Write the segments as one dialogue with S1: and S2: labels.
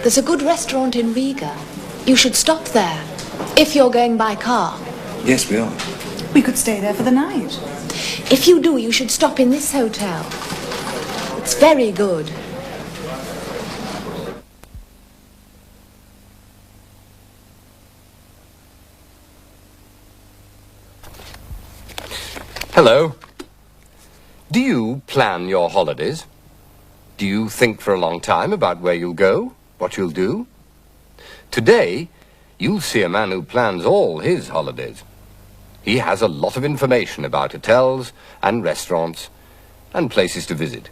S1: There's a good restaurant in Riga. You should stop there, if you're going by car.
S2: Yes, we are.
S3: We could stay there for the night.
S1: If you do, you should stop in this hotel. It's very good.
S4: Hello. Do you plan your holidays? Do you think for a long time about where you'll go, what you'll do? Today, you'll see a man who plans all his holidays. He has a lot of information about hotels and restaurants and places to visit.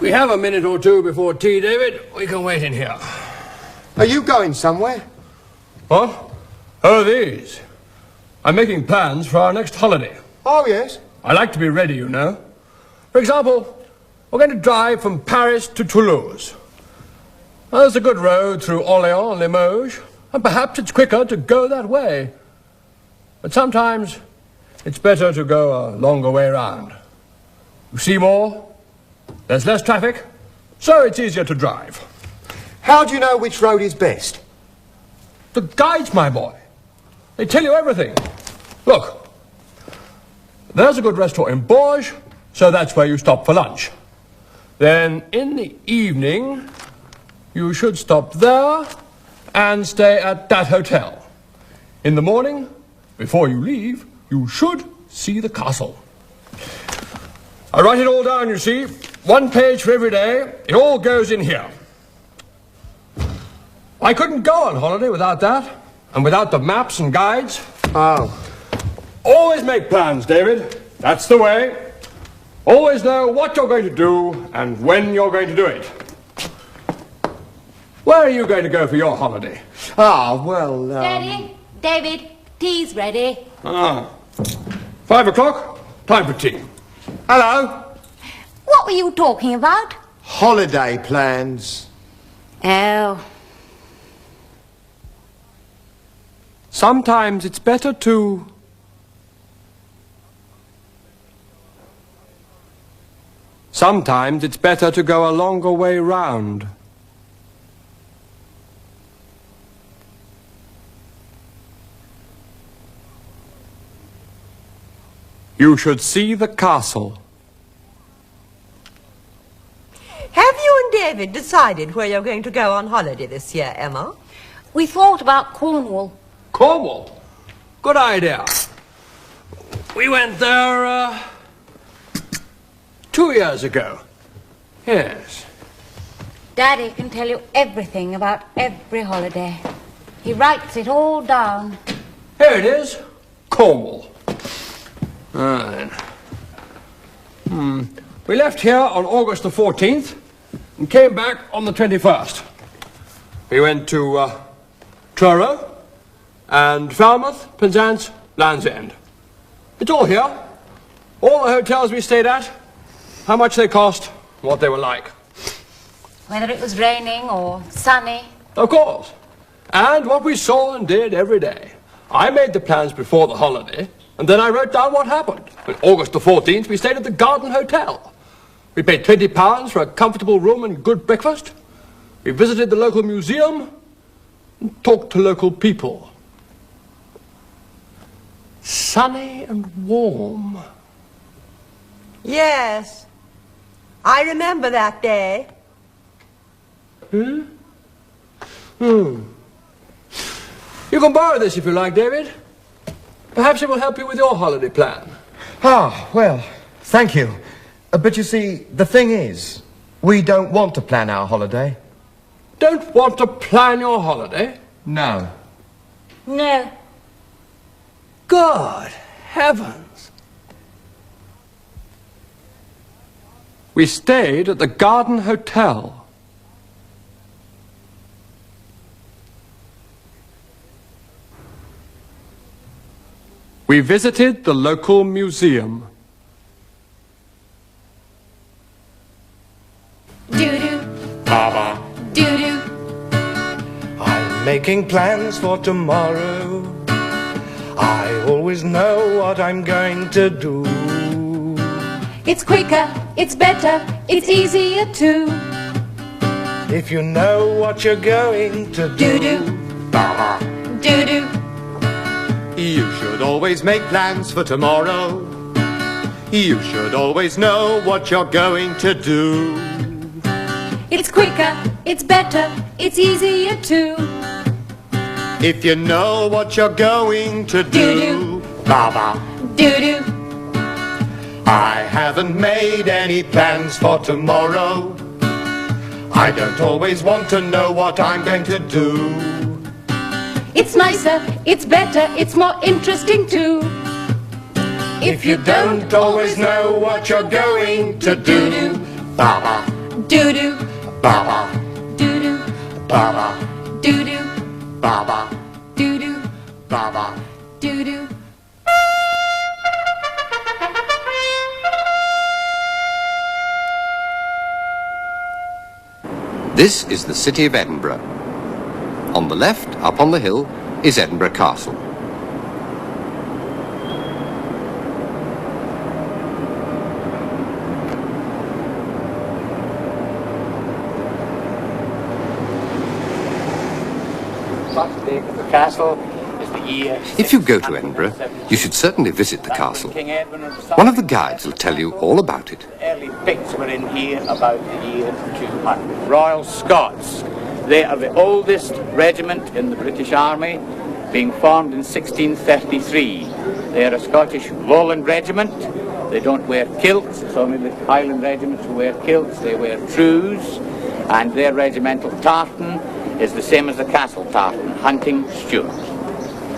S5: We have a minute or two before tea, David. We can wait in here.
S6: Are you going somewhere?
S5: What? Oh, these. I'm making plans for our next holiday.
S6: Oh, yes.
S5: I like to be ready, you know. For example, we're going to drive from Paris to Toulouse. Well, there's a good road through Orléans and Limoges, and perhaps it's quicker to go that way. But sometimes it's better to go a longer way round. You see more, there's less traffic, so it's easier to drive.
S6: How do you know which road is best?
S5: The guides, my boy. They tell you everything. Look, there's a good restaurant in Bourges, so that's where you stop for lunch. Then in the evening, you should stop there and stay at that hotel. In the morning, before you leave, you should see the castle. I write it all down, you see. 1 page for every day. It all goes in here. I couldn't go on holiday without that, and without the maps and guides.
S6: Oh.
S5: Always make plans, David. That's the way. Always know what you're going to do and when you're going to do it. Where are you going to go for your holiday?
S6: Ah, well,
S7: Daddy, David, tea's ready.
S5: 5 o'clock, time for tea.
S6: Hello.
S7: What were you talking about?
S6: Holiday plans.
S7: Oh.
S5: Sometimes it's better to... Sometimes it's better to go a longer way round. You should see the castle.
S8: Have you and David decided where you're going to go on holiday this year, Emma?
S7: We thought about Cornwall.
S5: Cornwall? Good idea. We went there, 2 years ago. Yes.
S7: Daddy can tell you everything about every holiday. He writes it all down.
S5: Here it is. Cornwall. Right. We left here on August the 14th and came back on the 21st. We went to Truro and Falmouth, Penzance, Land's End. It's all here. All the hotels we stayed at, how much they cost, what they were like.
S7: Whether it was raining or sunny.
S5: Of course. And what we saw and did every day. I made the plans before the holiday, and then I wrote down what happened. On August the 14th, we stayed at the Garden Hotel. We paid £20 for a comfortable room and good breakfast. We visited the local museum and talked to local people. Sunny and warm.
S8: Yes. I remember that day.
S5: You can borrow this if you like, David. Perhaps it will help you with your holiday plan.
S6: Ah, well, thank you. But you see, the thing is, we don't want to plan our holiday.
S5: Don't want to plan your holiday?
S6: No.
S7: No.
S5: Good heavens. We stayed at the Garden Hotel. We visited the local museum.
S7: Doo-doo.
S2: making plans for tomorrow. I always know what I'm going to do.
S1: It's quicker, it's better, it's easier too.
S2: If you know what you're going to do.
S1: Do-do.
S2: Baba.
S1: Do-do.
S9: You should always make plans for tomorrow. You should always know what you're going to do.
S1: It's quicker, it's better, it's easier too.
S9: If you know what you're going to do.
S1: Do-do.
S9: Baba.
S1: Do-do.
S9: I haven't made any plans for tomorrow. I don't always want to know what I'm going to do.
S1: It's nicer, it's better, it's more interesting too.
S2: If you don't always know what you're going to do.
S9: Baba.
S1: Do-do.
S9: Baba.
S1: Do-do.
S9: Baba.
S1: Do-do.
S9: Baba.
S1: Do-do.
S9: Baba.
S1: Do-do.
S4: This is the city of Edinburgh. On the left, up on the hill, is Edinburgh Castle.
S10: First day of the castle is the year.
S4: If you go to Edinburgh, you should certainly visit the castle. One of the guides will tell you all about it.
S10: The early Picts were in here about the year 200. Royal Scots. They are the oldest regiment in the British Army, being formed in 1633. They are a Scottish Lowland regiment. They don't wear kilts. It's only the Highland regiments who wear kilts. They wear trews, and their regimental tartan is the same as the castle tartan, hunting Stuart.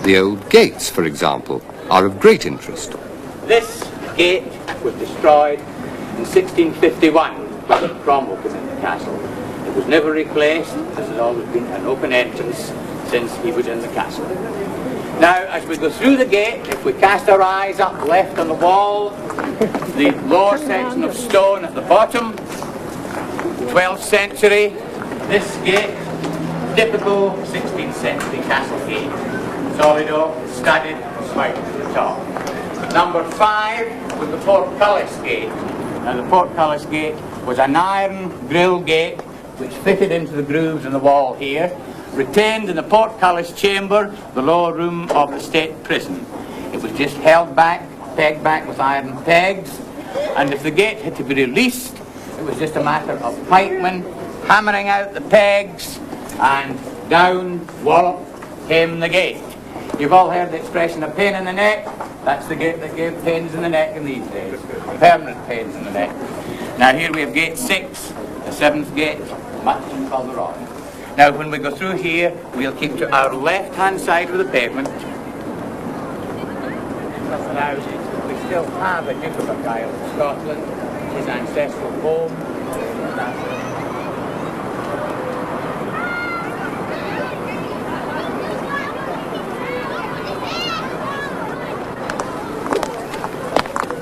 S4: The old gates, for example, are of great interest.
S10: This gate was destroyed in 1651 when Cromwell came in the castle. It was never replaced. This has always been an open entrance since he was in the castle. Now, as we go through the gate, if we cast our eyes up left on the wall, the lower section of stone at the bottom, 12th century, this gate, typical 16th century castle gate. Solid oak, studded, spiked at the top. Number 5 was the portcullis gate. Now the portcullis gate was an iron grille gate which fitted into the grooves in the wall here, retained in the portcullis chamber, the lower room of the state prison. It was just held back, pegged back with iron pegs, and if the gate had to be released, it was just a matter of pikemen hammering out the pegs, and down, wallop, came the gate. You've all heard the expression, a pain in the neck. That's the gate that gave pains in the neck in these days. Permanent pains in the neck. Now here we have gate 6, the 7th gate, much further on. Now when we go through here, we'll keep to our left-hand side of the pavement. Now, we still have a Duke of Argyll in Scotland, his ancestral home.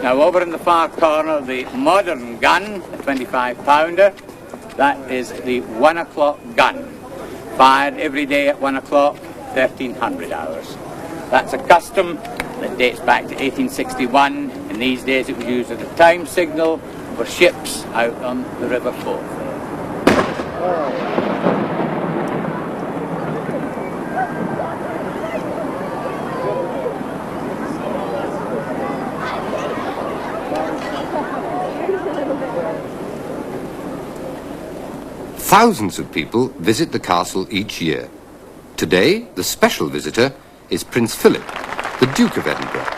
S10: Now over in the far corner, the modern gun, the 25-pounder, that is the 1 o'clock gun, fired every day at 1 o'clock, 1300 hours. That's a custom that dates back to 1861. In these days it was used as a time signal for ships out on the River Forth.
S4: Thousands of people visit the castle each year. Today, the special visitor is Prince Philip, the Duke of Edinburgh.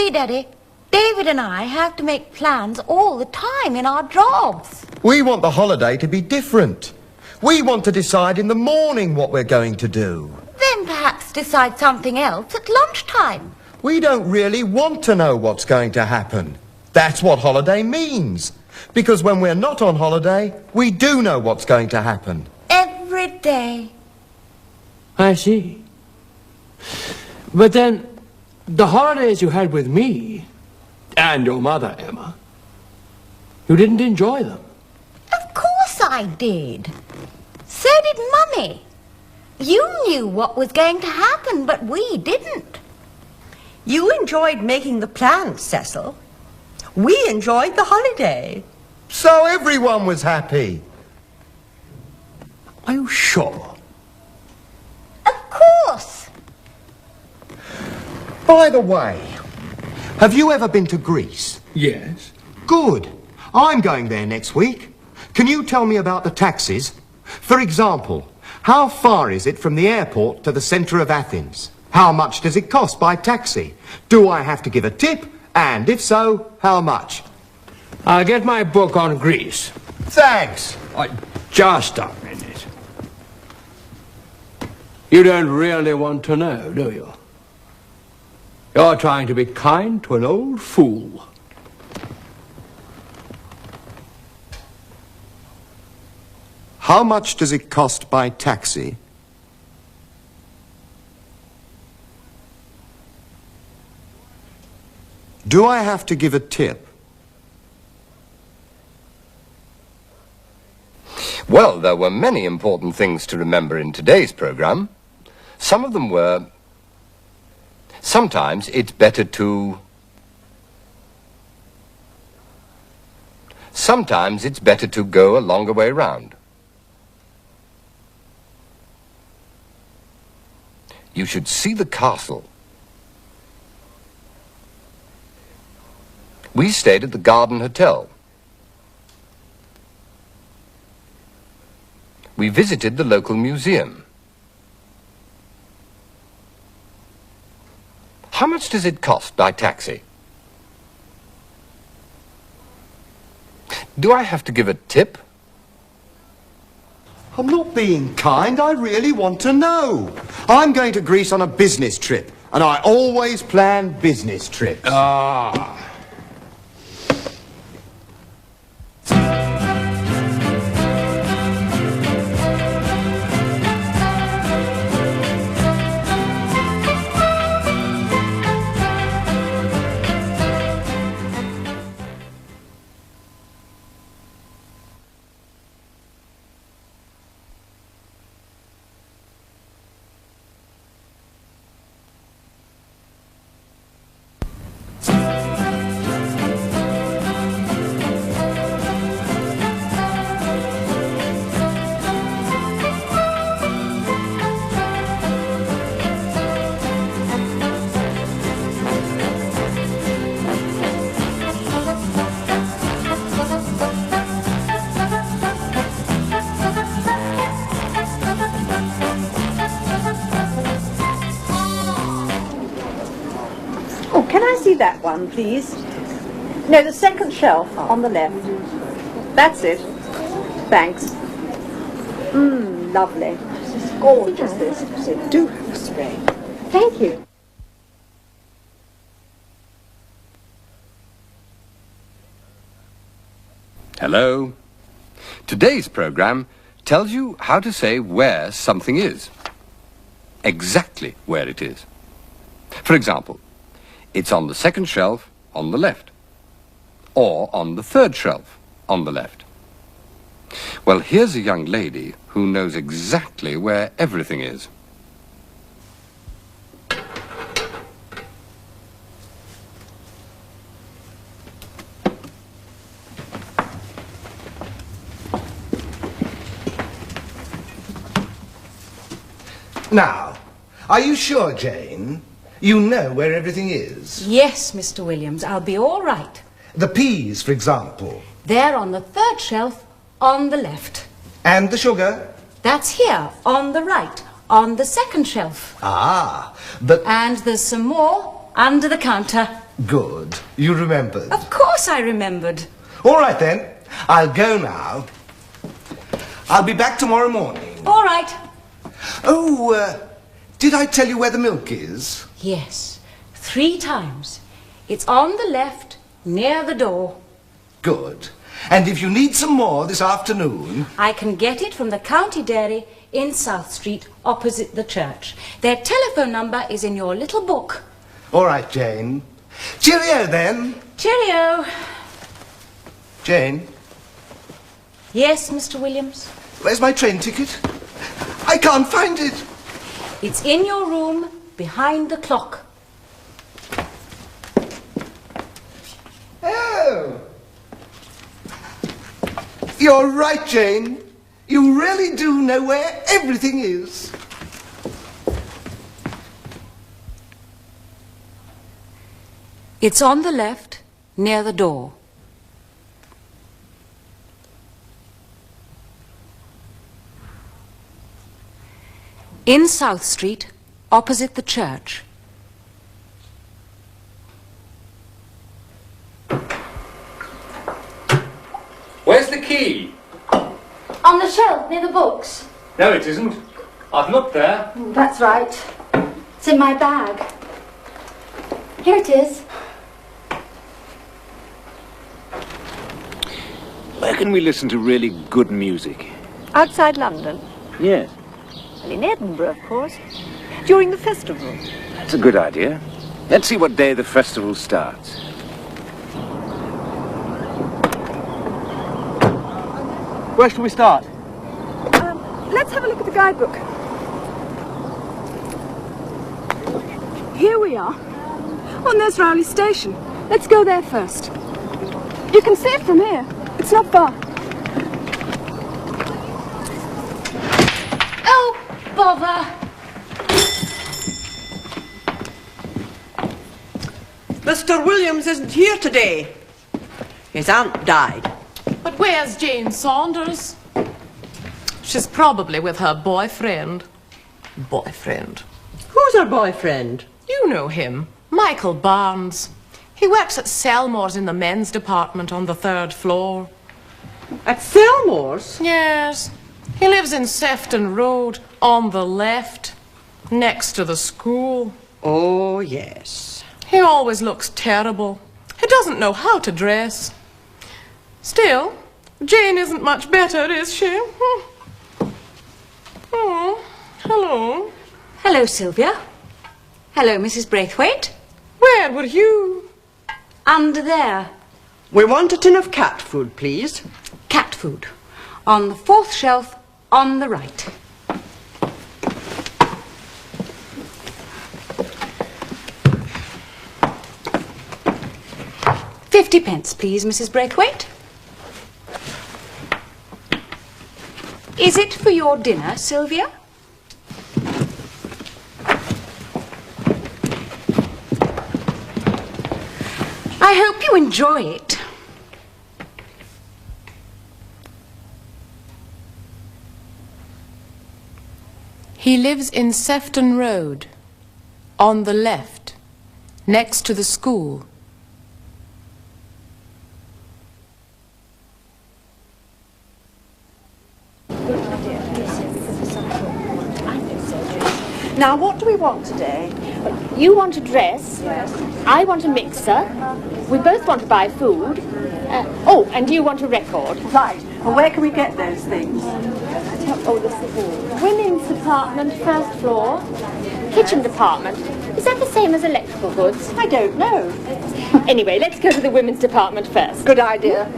S7: see, Daddy, David and I have to make plans all the time in our jobs.
S6: We want the holiday to be different. We want to decide in the morning what we're going to do.
S7: Then perhaps decide something else at lunchtime.
S6: We don't really want to know what's going to happen. That's what holiday means. Because when we're not on holiday, we do know what's going to happen.
S7: Every day.
S5: I see. But then, the holidays you had with me, and your mother, Emma, you didn't enjoy them.
S7: Of course I did. So did Mummy. You knew what was going to happen, but we didn't.
S8: You enjoyed making the plans, Cecil. We enjoyed the holiday.
S6: So everyone was happy.
S5: Are you sure?
S7: Of course.
S6: By the way, have you ever been to Greece?
S5: Yes.
S6: Good. I'm going there next week. Can you tell me about the taxis? For example, how far is it from the airport to the centre of Athens? How much does it cost by taxi? Do I have to give a tip? And if so, how much?
S5: I'll get my book on Greece.
S6: Thanks.
S5: Just a minute. You don't really want to know, do you? You're trying to be kind to an old fool.
S6: How much does it cost by taxi? Do I have to give a tip?
S4: Well, there were many important things to remember in today's program. Some of them were, sometimes it's better to go a longer way round. You should see the castle. We stayed at the Garden Hotel. We visited the local museum. How much does it cost by taxi? Do I have to give a tip?
S6: I'm not being kind, I really want to know. I'm going to Greece on a business trip, and I always plan business trips.
S5: Ah.
S3: Oh, can I see that one, please? No, the second shelf on the left. That's it. Thanks. Lovely. It's gorgeous, this. So do have a spray. Thank you.
S4: Hello. Today's program tells you how to say where something is. Exactly where it is. For example, it's on the second shelf on the left, or on the third shelf on the left. Well, here's a young lady who knows exactly where everything is.
S2: Now, are you sure, Jane? You know where everything is?
S1: Yes, Mr. Williams, I'll be all right.
S2: The peas, for example.
S1: They're on the third shelf on the left.
S2: And the sugar?
S1: That's here, on the right, on the second shelf.
S2: Ah, but...
S1: And there's some more under the counter.
S6: Good. You remembered.
S7: Of course I remembered.
S6: All right, then. I'll go now. I'll be back tomorrow morning.
S7: All right.
S6: Oh, did I tell you where the milk is?
S7: Yes, 3 times. It's on the left, near the door.
S6: Good. And if you need some more this afternoon...
S7: I can get it from the county dairy in South Street, opposite the church. Their telephone number is in your little book.
S6: All right, Jane. Cheerio, then.
S7: Cheerio.
S6: Jane?
S7: Yes, Mr. Williams?
S6: Where's my train ticket? I can't find it.
S7: It's in your room, behind the clock.
S6: Oh. You're right, Jane. You really do know where everything is.
S7: It's on the left, near the door. In South Street, opposite the church.
S10: Where's the key?
S1: On the shelf near the books.
S10: No, it isn't. I've looked there.
S1: That's right. It's in my bag. Here it is.
S11: Where can we listen to really good music?
S3: Outside London?
S11: Yes.
S3: Well, in Edinburgh, of course. During the festival.
S11: That's a good idea. Let's see what day the festival starts.
S12: Where shall we start?
S3: Let's have a look at the guidebook.
S13: Here we are. Oh, and there's Rowley Station. Let's go there first. You can see it from here. It's not far.
S1: Oh, bother.
S8: Mr. Williams isn't here today. His aunt died.
S14: But where's Jane Saunders? She's probably with her boyfriend. Boyfriend.
S8: Who's her boyfriend?
S14: You know him, Michael Barnes. He works at Selmore's in the men's department on the 3rd floor.
S8: At Selmore's?
S14: Yes. He lives in Sefton Road, on the left, next to the school.
S8: Oh, yes.
S14: He always looks terrible. He doesn't know how to dress. Still, Jane isn't much better, is she? Oh, hello.
S7: Hello, Sylvia. Hello, Mrs. Braithwaite.
S14: Where were you?
S7: Under there.
S8: We want a tin of cat food, please.
S7: Cat food. On the 4th shelf, on the right. £50, please, Mrs. Braithwaite. Is it for your dinner, Sylvia? I hope you enjoy it.
S14: He lives in Sefton Road, on the left, next to the school.
S3: Now, what do we want today?
S13: You want a dress. Yes. I want a mixer. We both want to buy food. Oh, and you want a record.
S3: Right. Well, where can we get those things?
S13: Oh, this is women's department, 1st floor. Kitchen department. Is that the same as electrical goods?
S3: I don't know.
S13: Anyway, let's go to the women's department first.
S3: Good idea.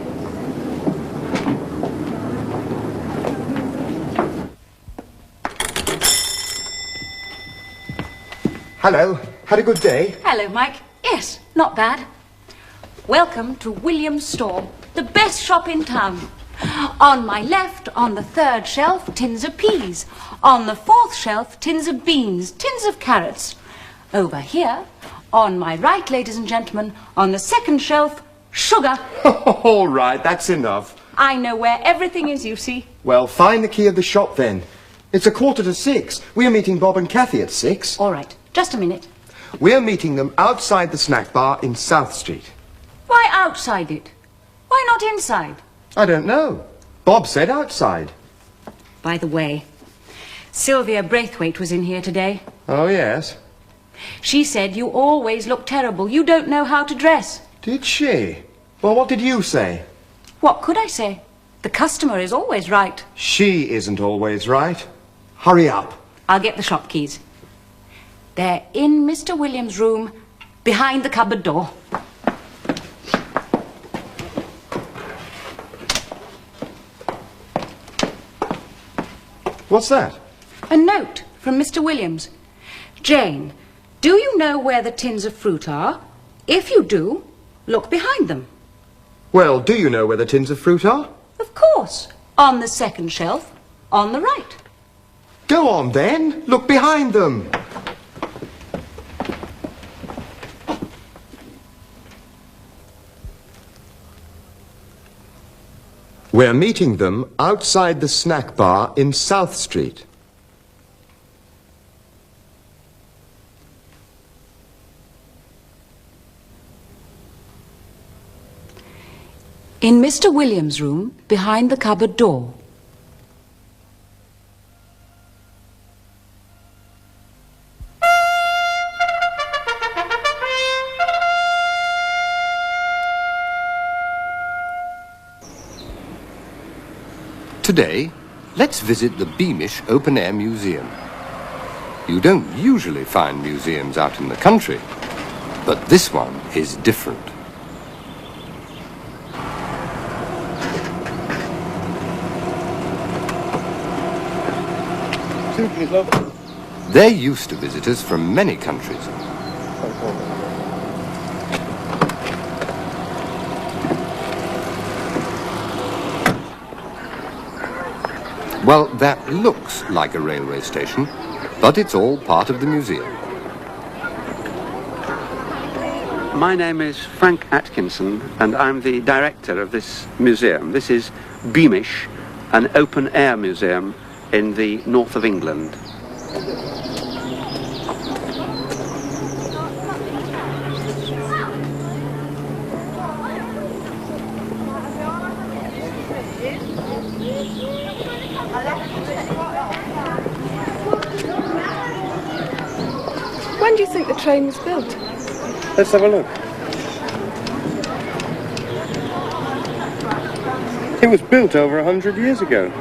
S6: Hello. Had a good day?
S7: Hello, Mike. Yes, not bad. Welcome to William's store, the best shop in town. On my left, on the 3rd shelf, tins of peas. On the 4th shelf, tins of beans, tins of carrots. Over here, on my right, ladies and gentlemen, on the 2nd shelf, sugar.
S6: All right, that's enough.
S7: I know where everything is, you see.
S6: Well, find the key of the shop then. It's 5:45. We are meeting Bob and Kathy at 6.
S7: All right, just a minute.
S6: We're meeting them outside the snack bar in South Street.
S7: Why outside it? Why not inside?
S6: I don't know. Bob said outside.
S7: By the way, Sylvia Braithwaite was in here today.
S6: Oh, yes?
S7: She said you always look terrible. You don't know how to dress.
S6: Did she? Well, what did you say?
S7: What could I say? The customer is always right.
S6: She isn't always right. Hurry up.
S7: I'll get the shop keys. They're in Mr. Williams' room, behind the cupboard door.
S6: What's that?
S7: A note from Mr. Williams. Jane, do you know where the tins of fruit are? If you do, look behind them.
S6: Well, do you know where the tins of fruit are?
S7: Of course. On the second shelf, on the right.
S6: Go on, then. Look behind them. We're meeting them outside the snack bar in South Street.
S7: In Mr. Williams' room, behind the cupboard door.
S4: Today, let's visit the Beamish Open Air Museum. You don't usually find museums out in the country, but this one is different. They're used to visitors from many countries. Well, that looks like a railway station, but it's all part of the museum.
S12: My name is Frank Atkinson, and I'm the director of this museum. This is Beamish, an open-air museum in the north of England.
S14: When do you think the train was built?
S12: Let's have a look. It was built over 100 years ago.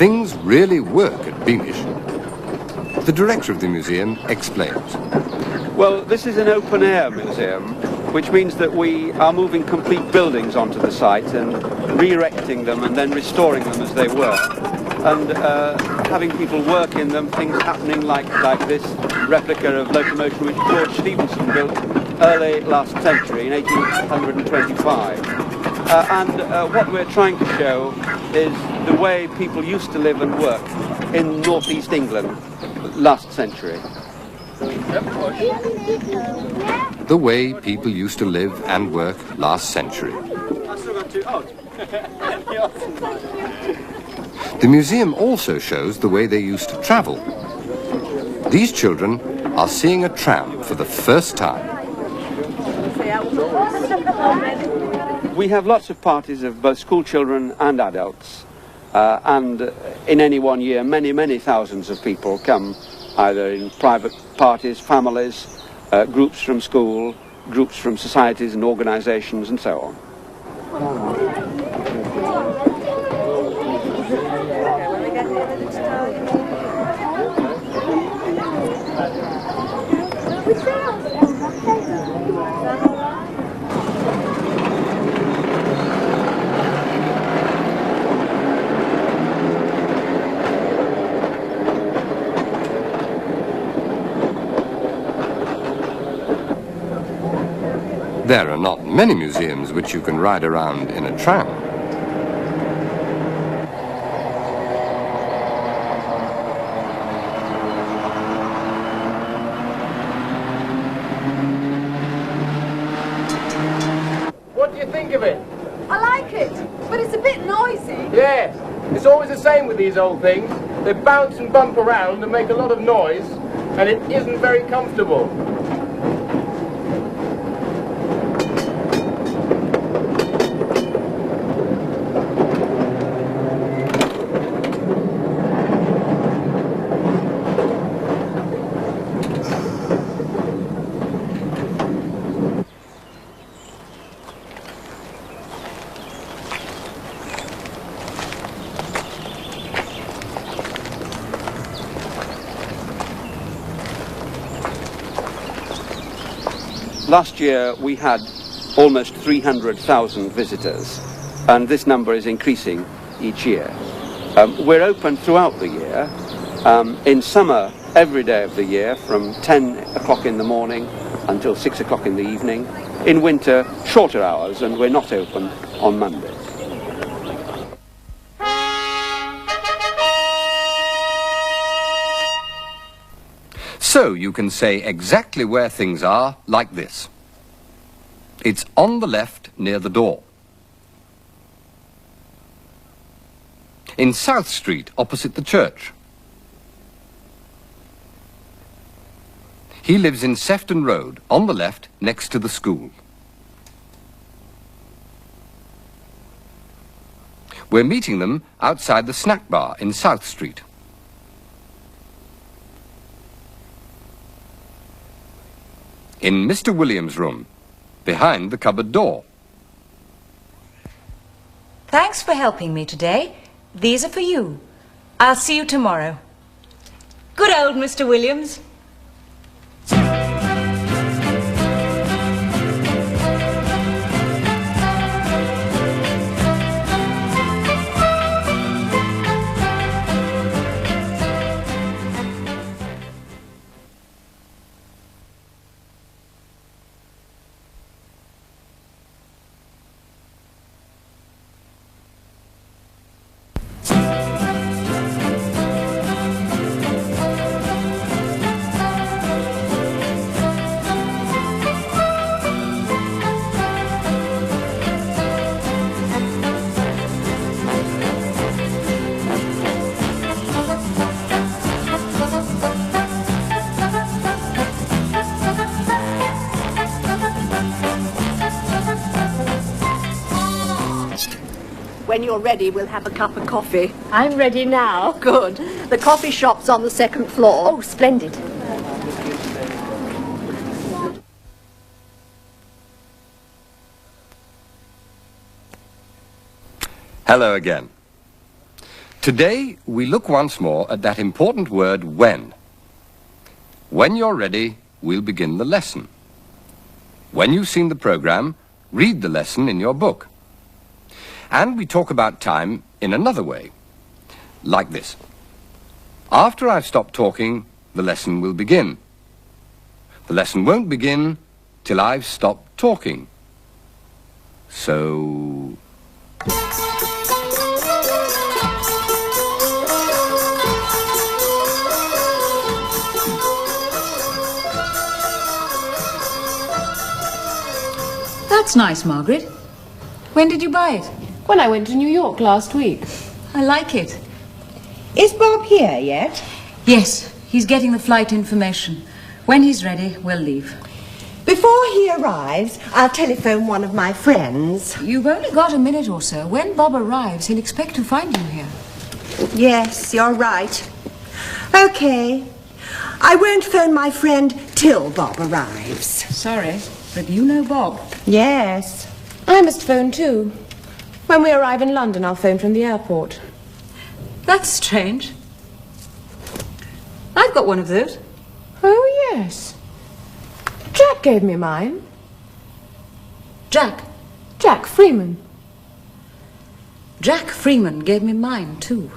S4: Things really work at Beamish. The director of the museum explains.
S12: Well, this is an open-air museum, which means that we are moving complete buildings onto the site and re-erecting them and then restoring them as they were. And having people work in them, things happening like this replica of locomotion which George Stephenson built early last century in 1825. What we're trying to show is the way people used to live and work in northeast England last century.
S4: The way people used to live and work last century. The museum also shows the way they used to travel. These children are seeing a tram for the first time.
S12: We have lots of parties of both school children and adults. And in any one year, many thousands of people come, either in private parties, families, groups from school, groups from societies and organisations, and so on.
S4: There are not many museums which you can ride around in a tram.
S15: What do you think of it?
S16: I like it, but it's a bit noisy.
S15: Yes, it's always the same with these old things. They bounce and bump around and make a lot of noise, and it isn't very comfortable.
S12: Last year we had almost 300,000 visitors, and this number is increasing each year. We're open throughout the year. In summer, every day of the year, from 10 o'clock in the morning until 6 o'clock in the evening. In winter, shorter hours, and we're not open on Mondays.
S4: So you can say exactly where things are like this. It's on the left near the door. In South Street, opposite the church. He lives in Sefton Road, on the left, next to the school. We're meeting them outside the snack bar in South Street. In Mr. Williams' room, behind the cupboard door.
S17: Thanks for helping me today. These are for you. I'll see you tomorrow. Good old Mr. Williams.
S3: When you're ready, we'll have a cup of coffee.
S13: I'm ready now.
S3: Good. The coffee shop's on the second floor.
S13: Oh, splendid.
S4: Hello again. Today we look once more at that important word when. When you're ready, we'll begin the lesson. When you've seen the program, read the lesson in your book. And we talk about time in another way, like this. After I've stopped talking, the lesson will begin. The lesson won't begin till I've stopped talking. So...
S7: That's nice, Margaret. When did you buy it?
S14: When I went to New York last week.
S7: I like it.
S8: Is Bob here yet?
S7: Yes, he's getting the flight information. When he's ready, we'll leave.
S8: Before he arrives, I'll telephone one of my friends.
S7: You've only got a minute or so. When Bob arrives, he'll expect to find you here.
S8: Yes, you're right. Okay. I won't phone my friend till Bob arrives.
S7: Sorry, but you know Bob.
S8: Yes.
S14: I must phone too. When we arrive in London, I'll phone from the airport.
S7: That's strange. I've got one of those.
S14: Oh, yes. Jack gave me mine.
S7: Jack?
S14: Jack Freeman.
S7: Jack Freeman gave me mine, too.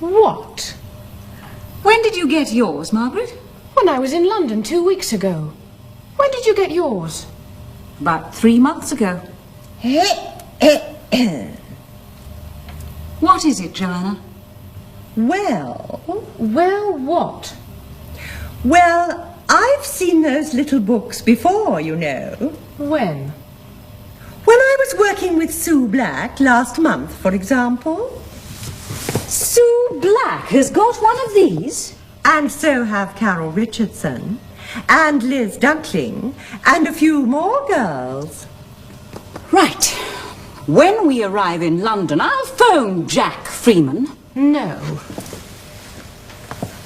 S14: What?
S7: When did you get yours, Margaret?
S14: When I was in London 2 weeks ago. When did you get yours?
S17: About 3 months ago. What is it, Joanna?
S8: Well...
S14: Well, what?
S8: Well, I've seen those little books before, you know.
S14: When?
S8: When I was working with Sue Black last month, for example.
S17: Sue Black has got one of these?
S8: And so have Carol Richardson, and Liz Dunkling, and a few more girls.
S17: Right. When we arrive in London, I'll phone Jack Freeman.
S14: No.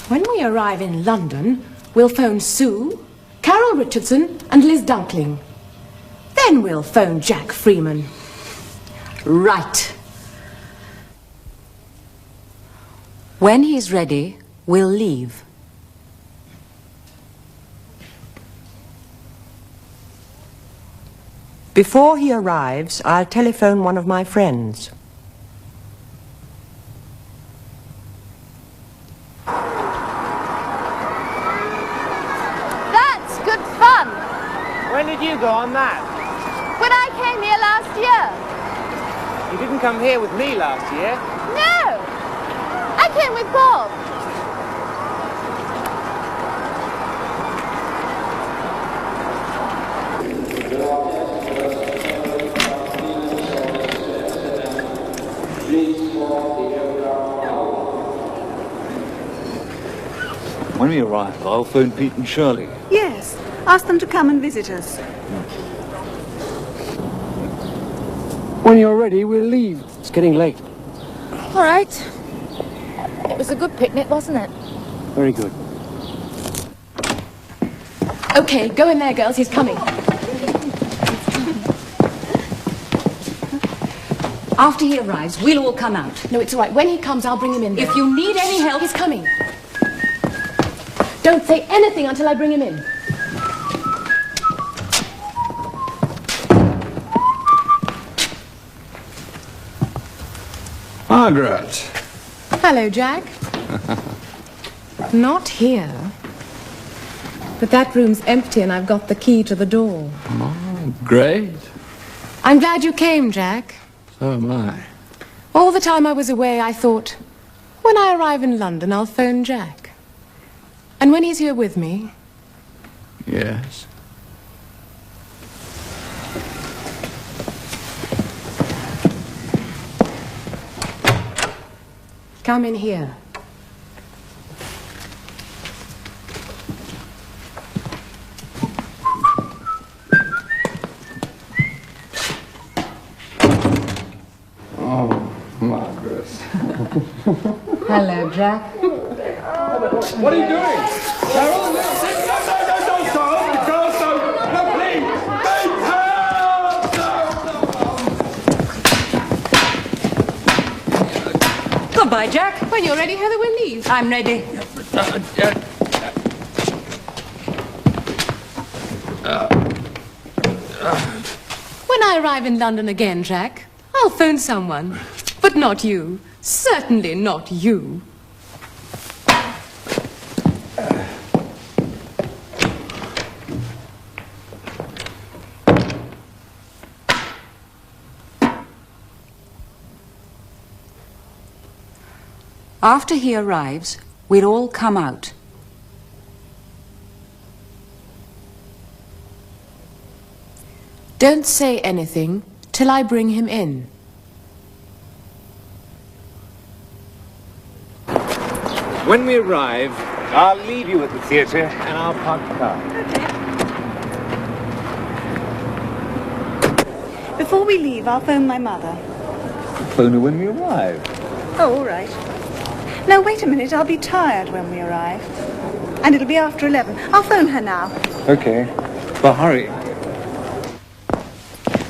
S14: When we arrive in London, we'll phone Sue, Carol Richardson, and Liz Dunkling. Then we'll phone Jack Freeman.
S17: Right. When he's ready, we'll leave.
S8: Before he arrives, I'll telephone one of my friends.
S16: That's good fun.
S15: When did you go on that?
S16: When I came here last year.
S15: You didn't come here with me last year.
S16: No. I came with Bob.
S18: When we arrive, I'll phone Pete and Shirley.
S3: Yes. Ask them to come and visit us.
S15: When you're ready, we'll leave. It's getting late.
S13: All right. It was a good picnic, wasn't it?
S15: Very good.
S14: Okay, go in there, girls. He's coming.
S17: After he arrives, we'll all come out.
S14: No, it's all right. When he comes, I'll bring him in.
S17: If you need any help...
S14: He's coming. Don't say anything until I bring him in.
S5: Margaret.
S14: Hello, Jack. Not here. But that room's empty and I've got the key to the door.
S5: Oh, great.
S14: I'm glad you came, Jack.
S5: So am I.
S14: All the time I was away, I thought, when I arrive in London, I'll phone Jack. And when he's here with me...
S5: Yes.
S14: Come in here.
S5: Oh, Margaret.
S17: Hello, Jack.
S5: What are you doing? Carol, no, don't stop. The girls don't. No, please.
S17: Goodbye, Jack.
S14: When you're ready, Heather, we'll leave.
S17: I'm ready.
S14: When I arrive in London again, Jack, I'll phone someone. But not you. Certainly not you.
S17: After he arrives, we'll all come out.
S14: Don't say anything till I bring him in.
S11: When we arrive, I'll leave you at the theatre and I'll park the car.
S3: Okay. Before we leave, I'll phone my mother.
S18: Phone her when we arrive.
S3: Oh, all right. No, wait a minute. I'll be tired when we arrive. And it'll be after 11. I'll phone her now.
S18: Okay. But hurry.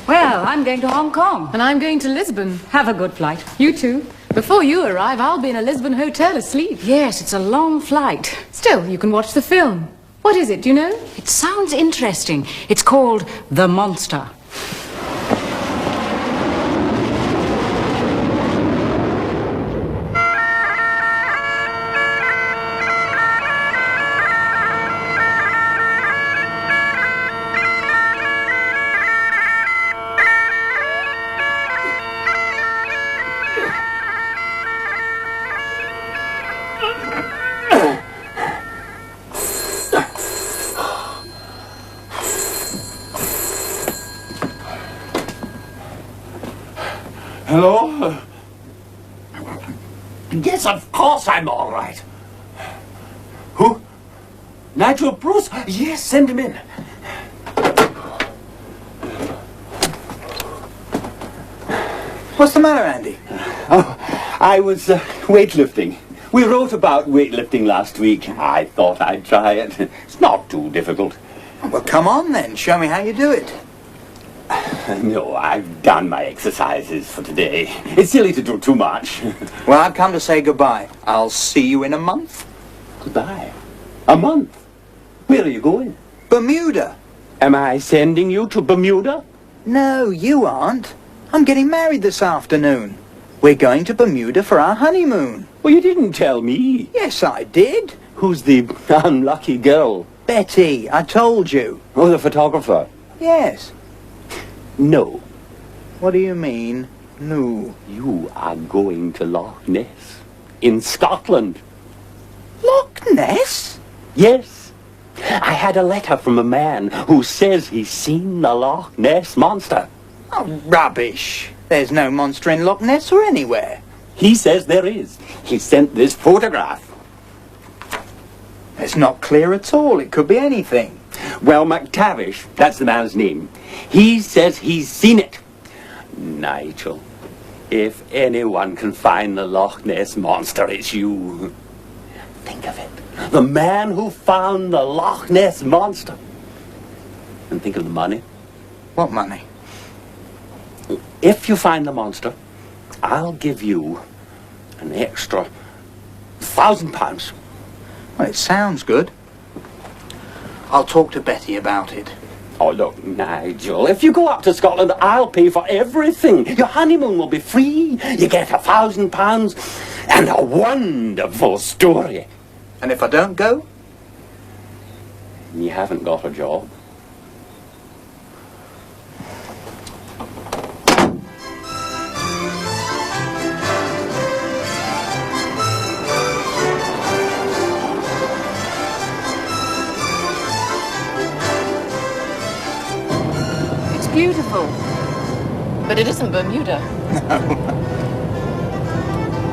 S17: Well, I'm going to Hong Kong.
S14: And I'm going to Lisbon.
S17: Have a good flight.
S14: You too. Before you arrive, I'll be in a Lisbon hotel asleep.
S17: Yes, it's a long flight.
S14: Still, you can watch the film. What is it, do you know?
S17: It sounds interesting. It's called The Monster.
S11: Hello? Yes, of course I'm all right. Who? Nigel Bruce? Yes, send him in.
S19: What's the matter, Andy?
S11: Oh, I was weightlifting. We wrote about weightlifting last week. I thought I'd try it. It's not too difficult.
S19: Well, come on then. Show me how you do it.
S11: No, I've done my exercises for today. It's silly to do too much.
S19: Well, I've come to say goodbye. I'll see you in a month.
S11: Goodbye? A month? Where are you going?
S19: Bermuda.
S11: Am I sending you to Bermuda?
S19: No, you aren't. I'm getting married this afternoon. We're going to Bermuda for our honeymoon.
S11: Well, you didn't tell me.
S19: Yes, I did.
S11: Who's the unlucky girl?
S19: Betty, I told you.
S11: Oh, the photographer?
S19: Yes.
S11: No.
S19: What do you mean, no?
S11: You are going to Loch Ness in Scotland.
S19: Loch Ness?
S11: Yes. I had a letter from a man who says he's seen the Loch Ness monster.
S19: Oh, rubbish. There's no monster in Loch Ness or anywhere.
S11: He says there is. He sent this photograph.
S19: It's not clear at all. It could be anything.
S11: Well, McTavish, that's the man's name. He says he's seen it. Nigel, if anyone can find the Loch Ness monster, it's you. Think of it. The man who found the Loch Ness monster. And think of the money.
S19: What money?
S11: If you find the monster, I'll give you an extra £1,000.
S19: Well, it sounds good. I'll talk to Betty about it.
S11: Oh, look, Nigel, if you go up to Scotland, I'll pay for everything. Your honeymoon will be free. You get £1,000 and a wonderful story.
S19: And if I don't go?
S11: You haven't got a job.
S1: Beautiful. But it isn't Bermuda.
S19: No.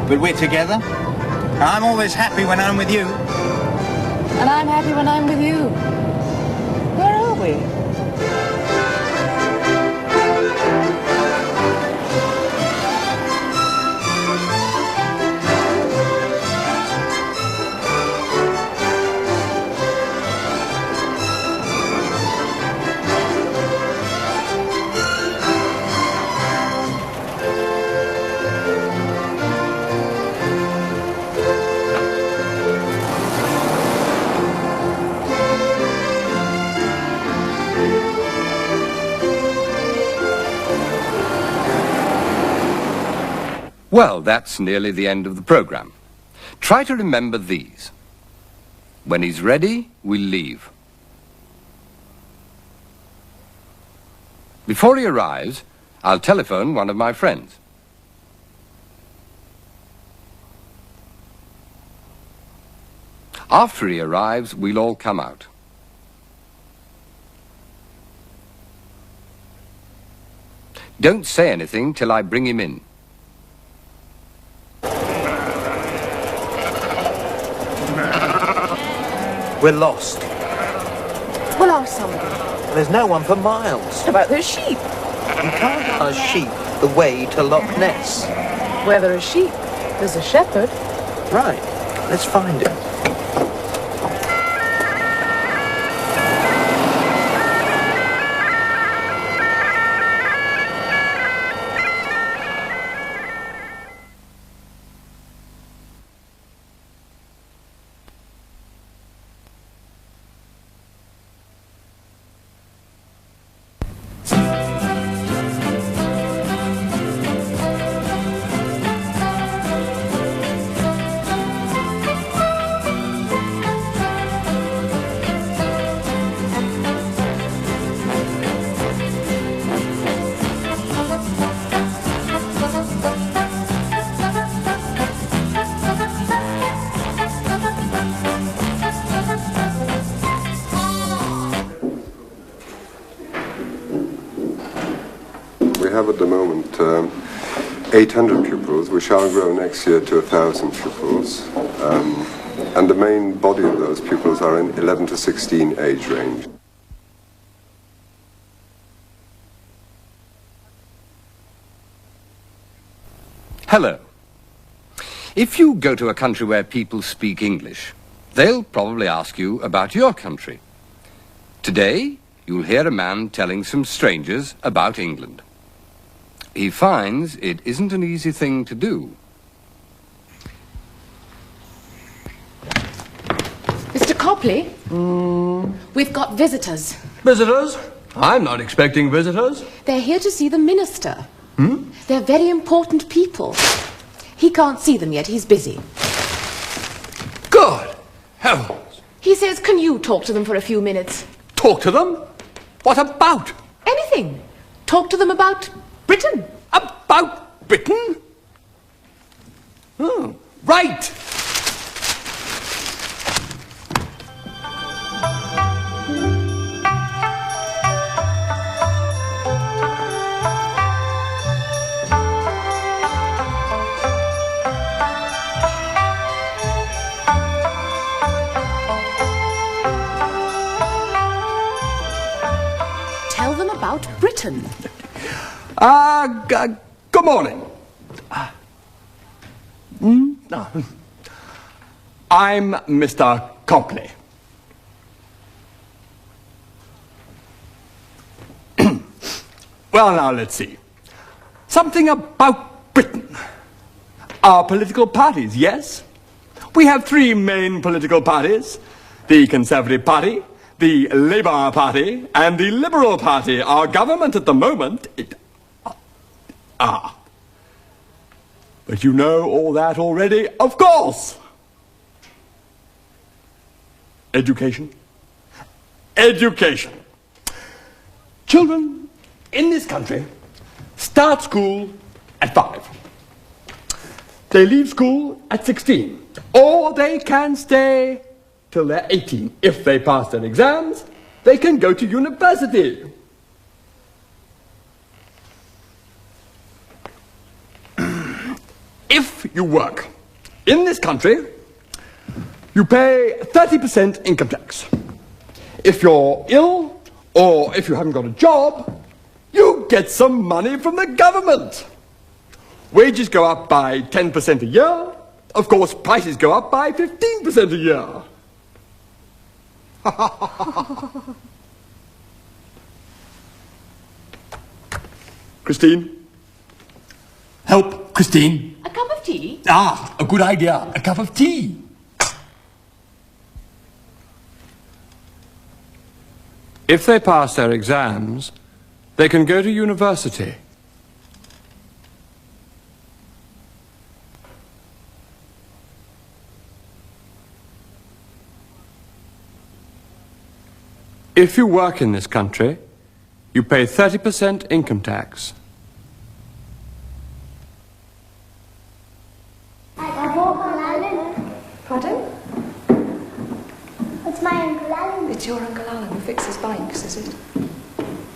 S19: But we're together. I'm always happy when I'm with you.
S1: And I'm happy when I'm with you. Where are we?
S4: Well, that's nearly the end of the programme. Try to remember these. When he's ready, we'll leave. Before he arrives, I'll telephone one of my friends. After he arrives, we'll all come out. Don't say anything till I bring him in.
S19: We're lost.
S1: Well, ask somebody.
S19: There's no one for miles.
S1: What about those sheep?
S19: You can't ask sheep the way to Loch Ness.
S1: Where there are sheep, there's a shepherd.
S19: Right. Let's find him.
S20: We have at the moment 800 pupils. We shall grow next year to 1,000 pupils. And the main body of those pupils are in 11 to 16 age range.
S4: Hello. If you go to a country where people speak English, they'll probably ask you about your country. Today, you'll hear a man telling some strangers about England. He finds it isn't an easy thing to do.
S14: Mr. Copley? We've got visitors.
S5: Visitors? I'm not expecting visitors.
S14: They're here to see the minister. They're very important people. He can't see them yet, he's busy.
S5: Good heavens!
S14: He says, can you talk to them for a few minutes?
S5: Talk to them? What about?
S14: Anything. Talk to them about Britain.
S5: About Britain? Oh, right!
S14: Tell them about Britain.
S5: Good morning. I'm Mr. Copley. Well, now, let's see. Something about Britain. Our political parties, yes? We have three main political parties. The Conservative Party, the Labour Party, and the Liberal Party. Our government at the moment... But you know all that already, of course! Education. Education. Children in this country start school at 5. They leave school at 16. Or they can stay till they're 18. If they pass their exams, they can go to university. If you work in this country, you pay 30% income tax. If you're ill, or if you haven't got a job, you get some money from the government. Wages go up by 10% a year. Of course, prices go up by 15% a year. Christine? Help, Christine.
S14: A cup of tea?
S5: A good idea. A cup of tea. If they pass their exams, they can go to university. If you work in this country, you pay 30% income tax.
S21: Pardon? It's my Uncle Alan. It's your Uncle Alan who fixes bikes, is it?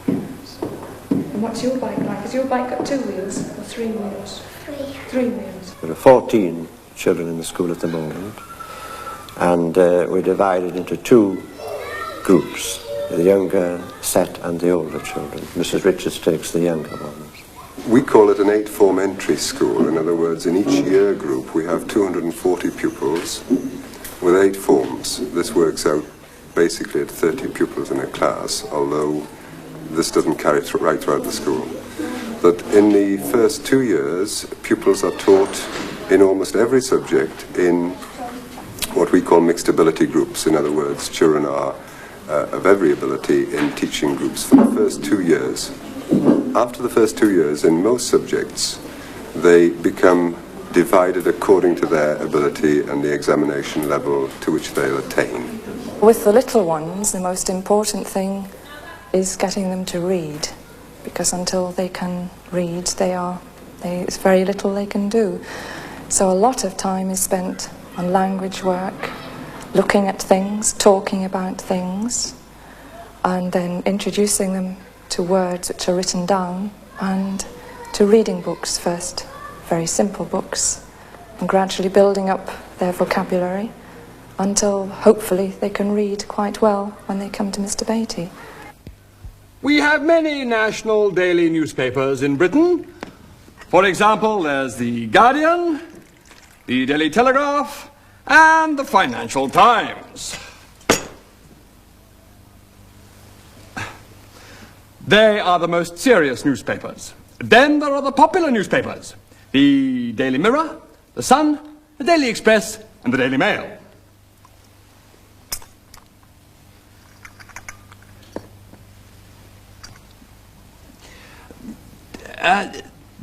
S21: And what's your bike like? Has your bike got 2 wheels or 3 wheels? 3 wheels.
S22: There are 14 children in the school at the moment, and we're divided into 2 groups, the younger set and the older children. Mrs. Richards takes the younger ones.
S20: We call it an 8-form entry school. In other words, in each year group we have 240 pupils with 8 forms. This works out basically at 30 pupils in a class, although this doesn't carry right throughout the school. But in the first 2 years, pupils are taught in almost every subject in what we call mixed ability groups. In other words, children are of every ability in teaching groups for the first 2 years. After the first 2 years, in most subjects, they become divided according to their ability and the examination level to which they'll attain.
S21: With the little ones, the most important thing is getting them to read, because until they can read, there's very little they can do. So a lot of time is spent on language work, looking at things, talking about things, and then introducing them to words which are written down, and to reading books first. very simple books and gradually building up their vocabulary until hopefully they can read quite well when they come to Mr. Beatty.
S5: We have many national daily newspapers in Britain. For example, there's the Guardian, the Daily Telegraph, and the Financial Times. They are the most serious newspapers. Then there are the popular newspapers, the Daily Mirror, the Sun, the Daily Express, and the Daily Mail.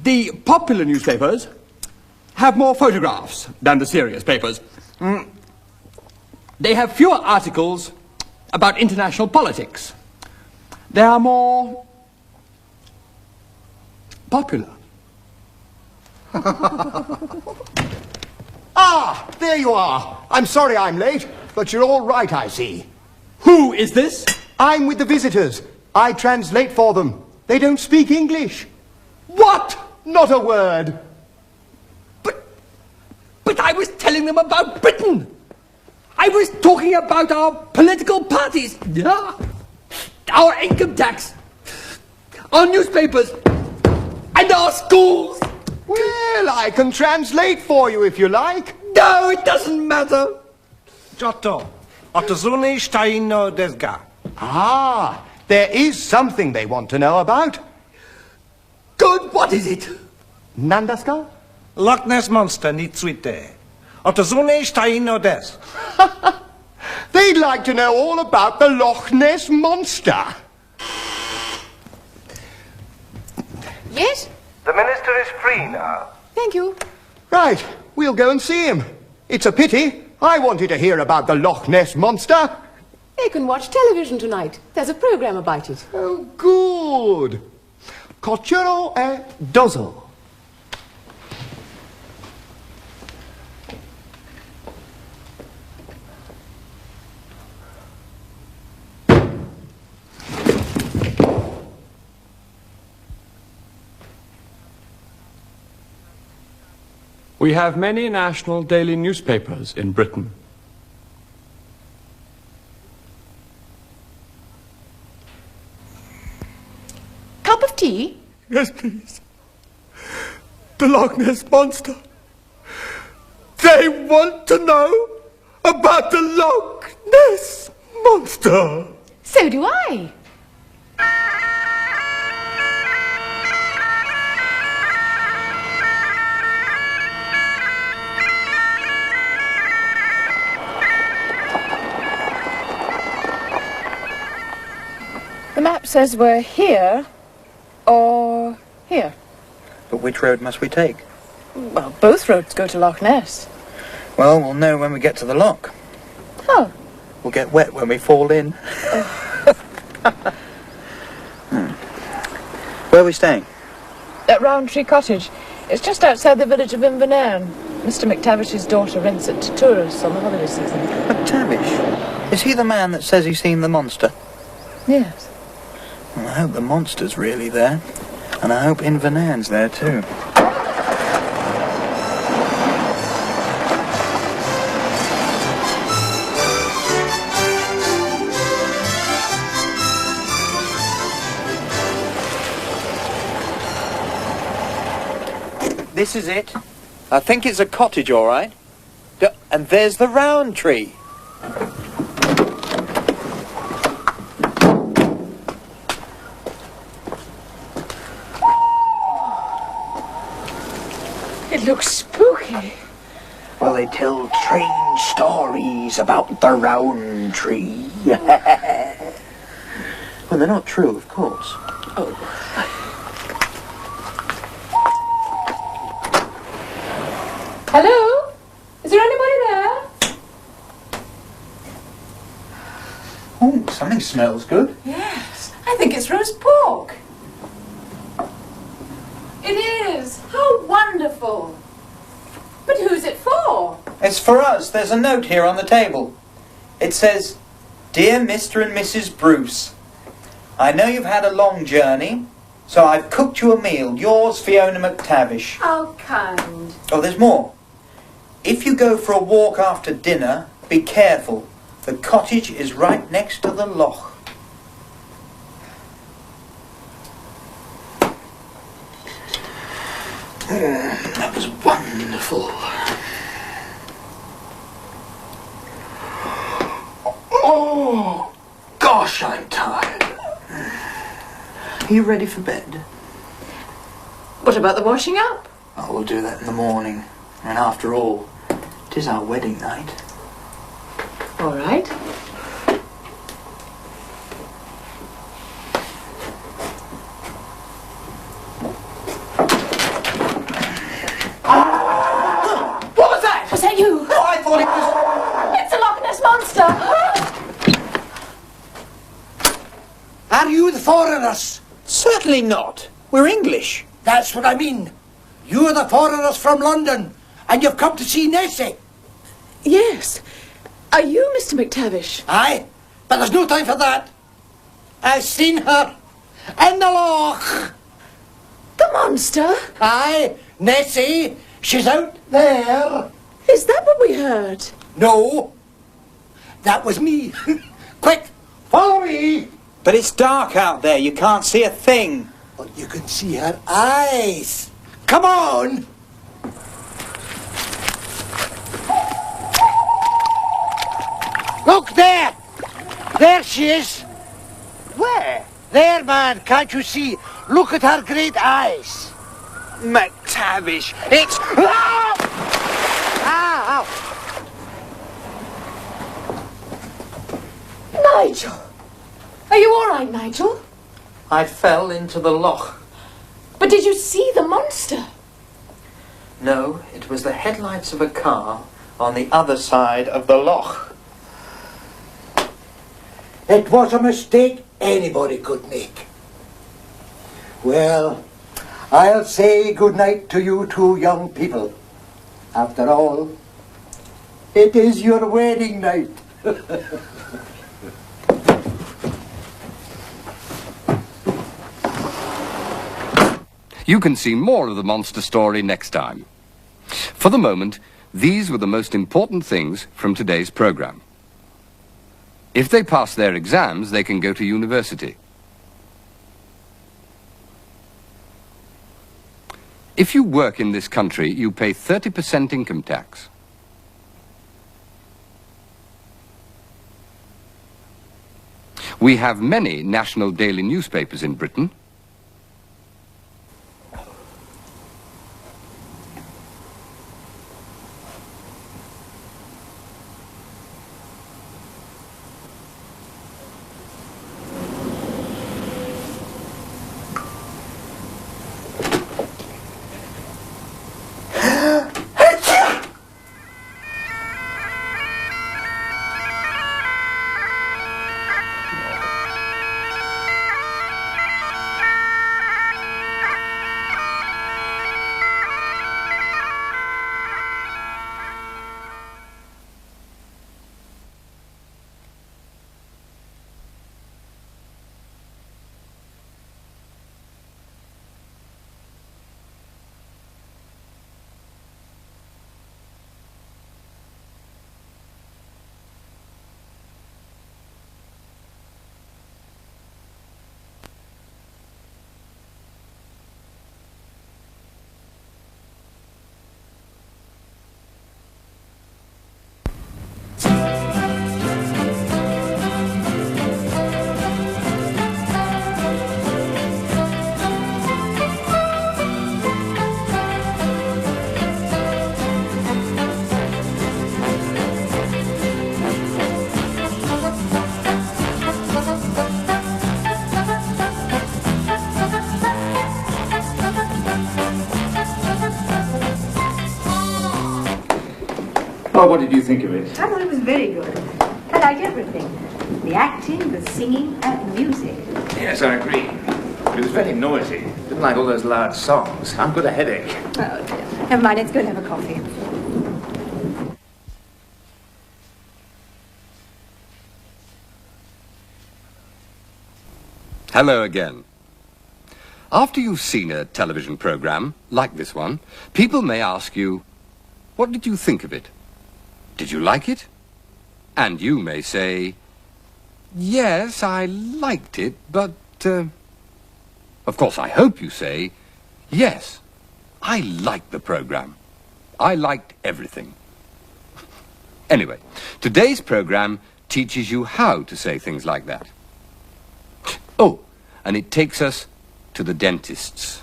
S5: The popular newspapers have more photographs than the serious papers. They have fewer articles about international politics. They are more popular.
S6: Ah, there you are. I'm sorry I'm late, but you're all right, I see.
S5: Who is this?
S6: I'm with the visitors. I translate for them. They don't speak English.
S5: What?
S6: Not a word.
S5: But I was telling them about Britain. I was talking about our political parties. Yeah. Our income tax. Our newspapers. And our schools.
S6: Well, I can translate for you if you like.
S5: No, it doesn't matter.
S2: Giotto, otozune shtai no desu ga?
S6: Ah, there is something they want to know about.
S5: Good, what is it?
S6: Nandaska?
S2: Loch Ness Monster ni tsuite. Otozune shtai no desu.
S6: They'd like to know all about the Loch Ness Monster.
S1: Yes?
S2: The minister is free now.
S1: Thank you.
S6: Right, we'll go and see him. It's a pity. I wanted to hear about the Loch Ness Monster.
S14: They can watch television tonight. There's a program about it.
S6: Oh, good. Coccero e dozo.
S5: We have many national daily newspapers in Britain.
S14: Cup of tea?
S5: Yes, please. The Loch Ness Monster. They want to know about the Loch Ness Monster.
S14: So do I.
S21: The map says we're here or here.
S19: But which road must we take?
S21: Well, both roads go to Loch Ness.
S19: Well, we'll know when we get to the loch.
S21: Oh.
S19: We'll get wet when we fall in. Where are we staying?
S21: At Roundtree Cottage. It's just outside the village of Inverness. Mr. McTavish's daughter rents it to tourists on the holiday season.
S19: McTavish? Is he the man that says he's seen the monster?
S21: Yes.
S19: Well, I hope the monster's really there. And I hope Inverness there too. This is it. I think it's a cottage, all right. And there's the Roundtree.
S21: It looks spooky.
S19: Well, they tell strange stories about the Roundtree. Well, they're not true, of course.
S21: Oh. Hello? Is there anybody there?
S19: Oh, something smells good.
S14: Yes, I think it's roast pork. It is. How wonderful. But who's it for?
S19: It's for us. There's a note here on the table. It says, "Dear Mr. and Mrs. Bruce, I know you've had a long journey, So I've cooked you a meal. Yours, Fiona McTavish.
S7: How kind.
S19: Oh, there's more. If you go for a walk after dinner, be careful. The cottage is right next to the loch. That was wonderful. Oh, gosh, I'm tired. Are you ready for bed?
S7: What about the washing up?
S19: Oh, we'll do that in the morning. And after all, it is our wedding night.
S7: All right.
S8: What was that?
S7: Was that you?
S19: Oh, I thought it was...
S7: It's a Loch Ness Monster!
S9: Are you the foreigners?
S19: Certainly not. We're English.
S9: That's what I mean. You're the foreigners from London, and you've come to see Nessie.
S14: Yes. Are you Mr. McTavish?
S9: Aye, but there's no time for that. I've seen her in the loch.
S14: The monster?
S9: Aye, Nessie, she's out there.
S14: Is that what we heard?
S9: No, that was me. Quick, follow me.
S19: But it's dark out there. You can't see a thing.
S9: But you can see her eyes. Come on. Look there. There she is. Where? There, man. Can't you see? Look at her great eyes.
S19: McTavish, it's... Ah!
S9: Ah,
S14: Nigel! Are you all right, Nigel?
S19: I fell into the loch.
S14: But did you see the monster?
S19: No, it was the headlights of a car on the other side of the loch.
S9: It was a mistake anybody could make. Well, I'll say good night to you two young people. After all, it is your wedding night.
S4: You can see more of the monster story next time. For the moment, these were the most important things from today's program. If they pass their exams, they can go to university. If you work in this country, you pay 30% income tax. We have many national daily newspapers in Britain.
S18: Oh, what did you think of it?
S3: I thought it was very good. I liked everything. The acting, the singing, and the music.
S18: Yes, I agree. But it was very noisy. Didn't like all those loud songs. I've got a headache.
S3: Oh, dear. Never mind, let's go and have a coffee.
S4: Hello again. After you've seen a television program, like this one, people may ask you, what did you think of it? Did you like it? And you may say, yes, I liked it, but, of course, I hope you say, yes, I liked the program. I liked everything. Anyway, today's program teaches you how to say things like that. Oh, and it takes us to the dentist's.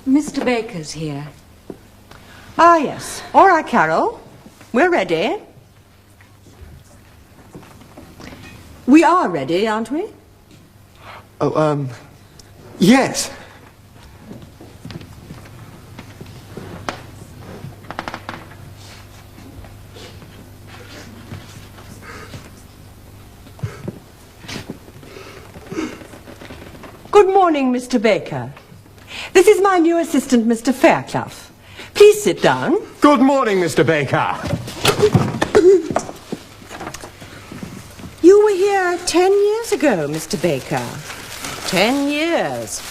S7: Mr. Baker's here.
S8: Ah, yes. All right, Carol. We're ready. We are ready, aren't we?
S6: Oh, yes.
S8: Good morning, Mr. Baker. This is my new assistant, Mr. Fairclough. Please sit down.
S6: Good morning, Mr. Baker.
S8: You were here 10 years ago, Mr. Baker. 10 years.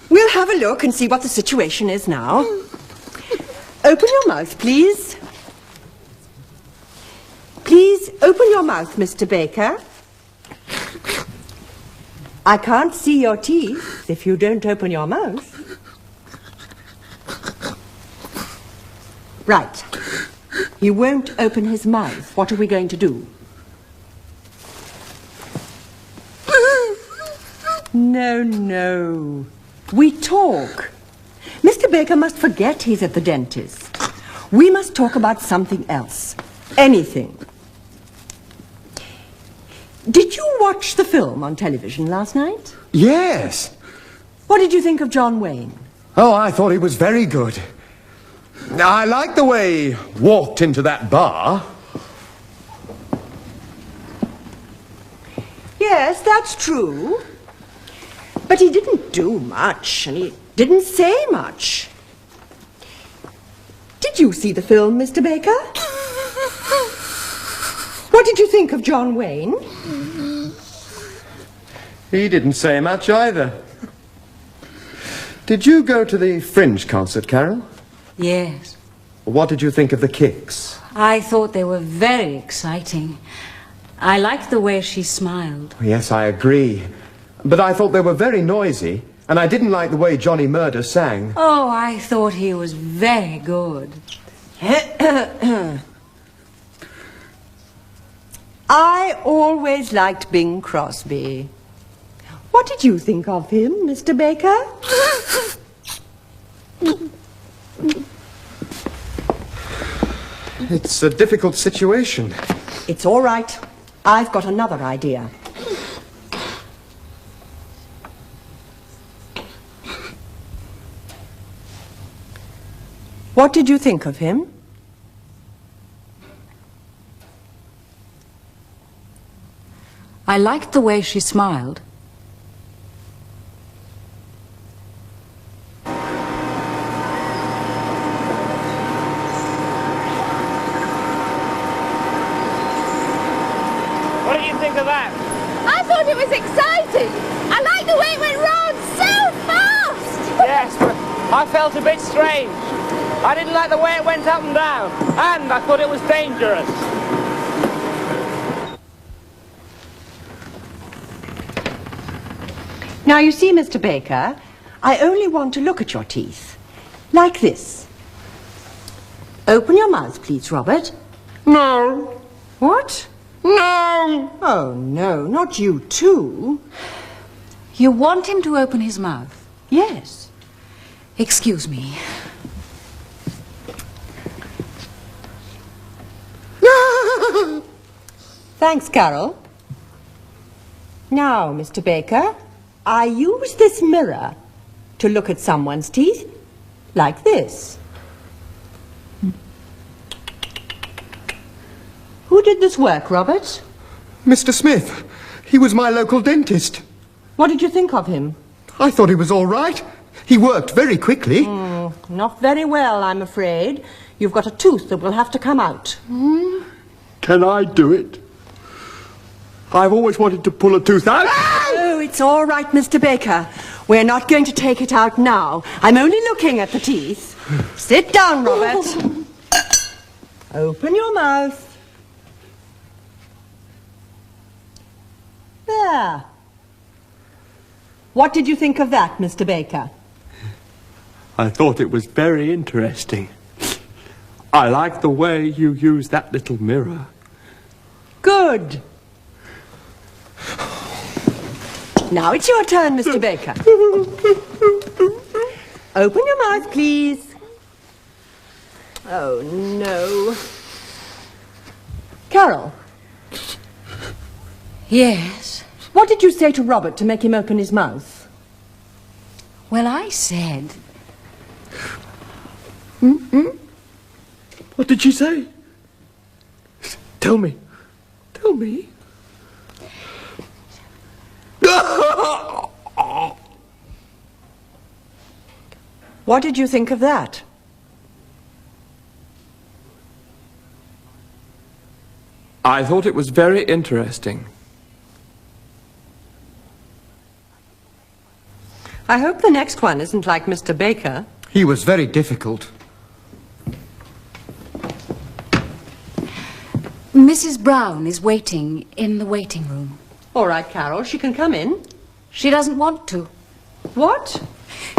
S8: We'll have a look and see what the situation is now. Open your mouth, please. Please open your mouth, Mr. Baker. I can't see your teeth if you don't open your mouth. Right. He won't open his mouth. What are we going to do? No, no. We talk. Mr. Baker must forget he's at the dentist. We must talk about something else. Anything. Did you watch the film on television last night?
S6: Yes.
S8: What did you think of John Wayne?
S6: Oh, I thought he was very good. I liked the way he walked into that bar.
S8: Yes, that's true. But he didn't do much, and he didn't say much. Did you see the film, Mr. Baker? What did you think of John Wayne?
S6: He didn't say much either. Did you go to the Fringe concert, Carol?
S7: Yes.
S6: What did you think of the Kicks?
S7: I thought they were very exciting. I liked the way she smiled.
S6: Yes, I agree. But I thought they were very noisy, and I didn't like the way Johnny Murder sang.
S7: Oh, I thought he was very good.
S8: I always liked Bing Crosby. What did you think of him, Mr. Baker?
S6: It's a difficult situation.
S8: It's all right. I've got another idea. What did you think of him?
S7: I liked the way she smiled.
S15: What do you think of that?
S16: I thought it was exciting. I like the way it went round so fast.
S15: Yes, but I felt a bit strange. I didn't like the way it went up and down, and I thought it was dangerous.
S8: Now, you see, Mr. Baker, I only want to look at your teeth. Like this. Open your mouth, please, Robert.
S6: No.
S8: What?
S6: No.
S8: Oh, no, not you too.
S7: You want him to open his mouth?
S8: Yes.
S7: Excuse me.
S8: Thanks, Carol. Now, Mr. Baker, I use this mirror to look at someone's teeth like this. Who did this work, Robert?
S6: Mr. Smith. He was my local dentist.
S8: What did you think of him?
S6: I thought he was all right. He worked very quickly.
S8: Not very well, I'm afraid. You've got a tooth that will have to come out.
S5: Can I do it? I've always wanted to pull a tooth out.
S8: Oh, it's all right, Mr. Baker. We're not going to take it out now. I'm only looking at the teeth. Sit down, Robert. Open your mouth. There. What did you think of that, Mr. Baker?
S5: I thought it was very interesting. I like the way you use that little mirror.
S8: Good. Now it's your turn, Mr. Baker. Open your mouth, please. Oh, no. Carol.
S17: Yes?
S8: What did you say to Robert to make him open his mouth?
S17: Well, I said...
S5: What did she say? Tell me. Tell me.
S8: What did you think of that?
S5: I thought it was very interesting.
S8: I hope the next one isn't like Mr. Baker.
S6: He was very difficult.
S1: Mrs. Brown is waiting in the waiting room.
S8: All right, Carol, she can come in.
S1: She doesn't want to.
S8: What?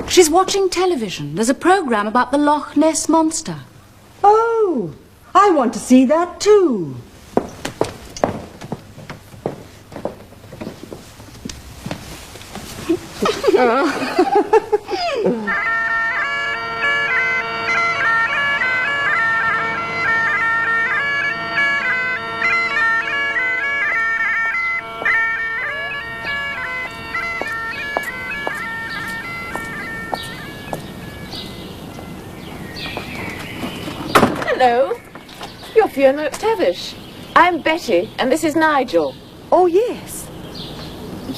S1: She's watching television. There's a program about the Loch Ness Monster.
S8: Oh, I want to see that too.
S10: Hello. You're Fiona McTavish. I'm Betty, and this is Nigel.
S12: Oh, yes.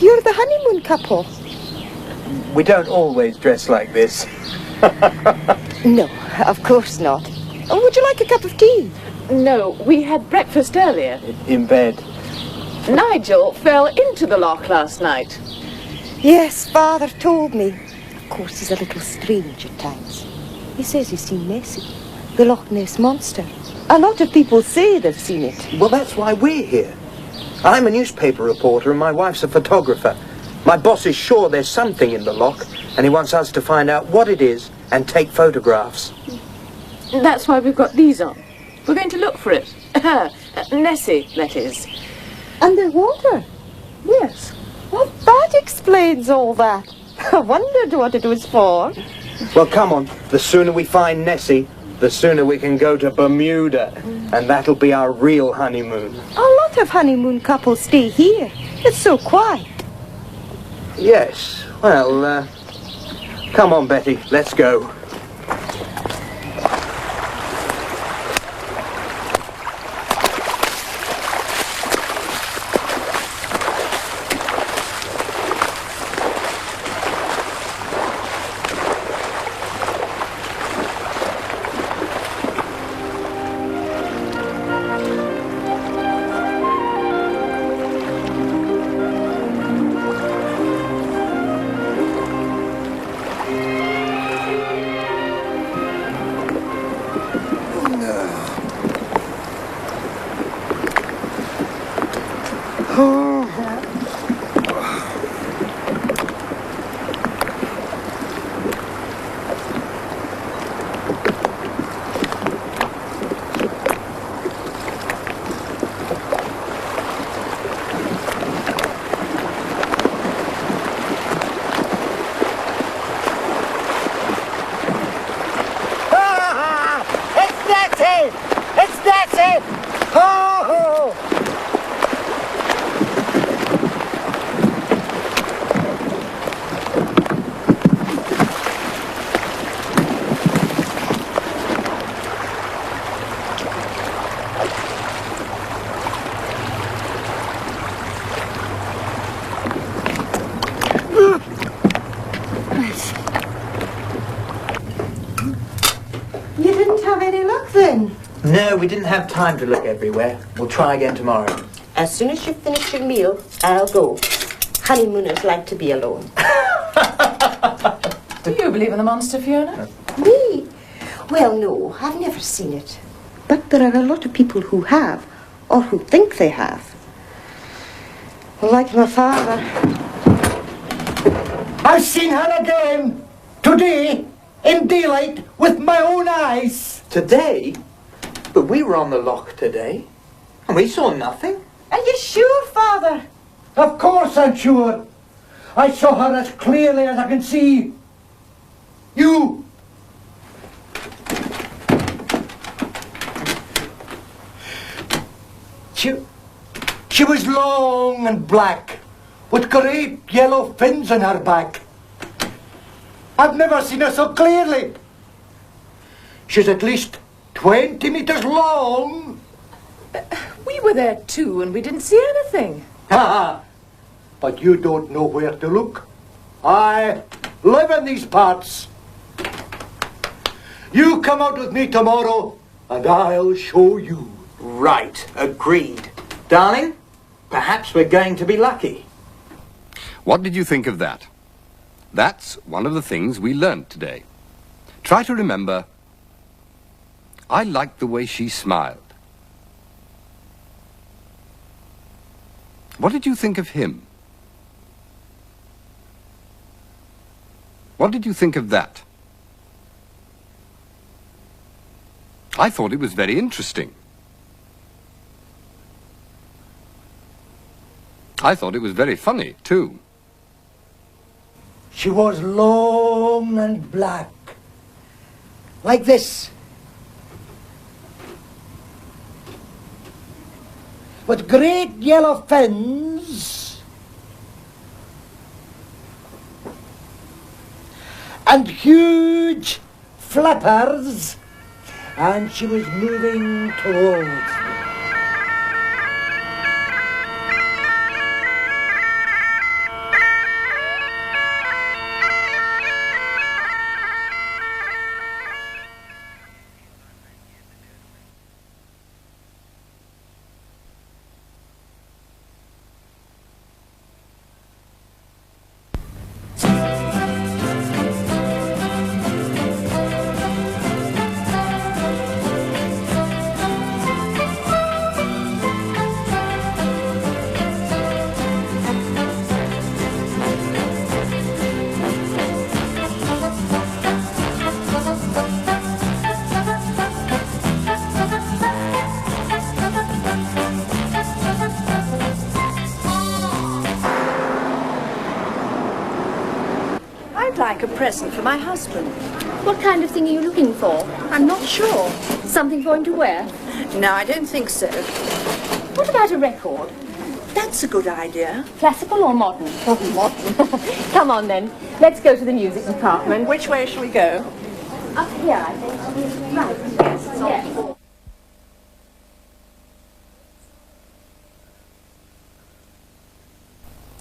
S12: You're the honeymoon couple.
S19: We don't always dress like this.
S12: No, of course not. Oh, would you like a cup of tea?
S10: No, we had breakfast earlier.
S19: In bed.
S10: Nigel fell into the loch last night.
S12: Yes, Father told me. Of course, he's a little strange at times. He says he's seen Nessie, the Loch Ness Monster. A lot of people say they've seen it.
S19: Well, that's why we're here. I'm a newspaper reporter and my wife's a photographer. My boss is sure there's something in the loch and he wants us to find out what it is and take photographs.
S10: That's why we've got these on. We're going to look for it. Nessie, that is.
S12: Underwater?
S10: Yes.
S12: Well, that explains all that. I wondered what it was for.
S19: Well, come on. The sooner we find Nessie, the sooner we can go to Bermuda. And that'll be our real honeymoon.
S12: A lot of honeymoon couples stay here. It's so quiet.
S19: Yes. Well, come on, Betty. Let's go. No, we didn't have time to look everywhere. We'll try again tomorrow.
S12: As soon as you finish your meal, I'll go. Honeymooners like to be alone.
S10: Do you believe in the monster, Fiona?
S12: Me? Well, no, I've never seen it. But there are a lot of people who have, or who think they have. Like my father.
S9: I've seen her again. Today, in daylight, with my own eyes.
S19: Today? But we were on the loch today, and we saw nothing.
S12: Are you sure, Father?
S9: Of course I'm sure. I saw her as clearly as I can see. You. She was long and black, with great yellow fins on her back. I've never seen her so clearly. She's at least 20 meters long.
S10: We were there too, and we didn't see anything.
S9: Ha! But you don't know where to look. I live in these parts. You come out with me tomorrow, and I'll show you.
S19: Right, agreed. Darling, perhaps we're going to be lucky.
S4: What did you think of that? That's one of the things we learnt today. Try to remember, I liked the way she smiled. What did you think of him? What did you think of that? I thought it was very interesting. I thought it was very funny, too.
S9: She was long and black, like this, with great yellow fins and huge flappers, and she was moving towards me.
S3: I'd like a present for my husband.
S16: What kind of thing are you looking for?
S3: I'm not sure.
S16: Something for him to wear?
S3: No, I don't think so.
S16: What about a record?
S3: That's a good idea.
S16: Classical or modern? Modern. Come on then. Let's go to the music department.
S3: Which way shall we go?
S16: Up here, I think. Right. Yes, it's on the floor.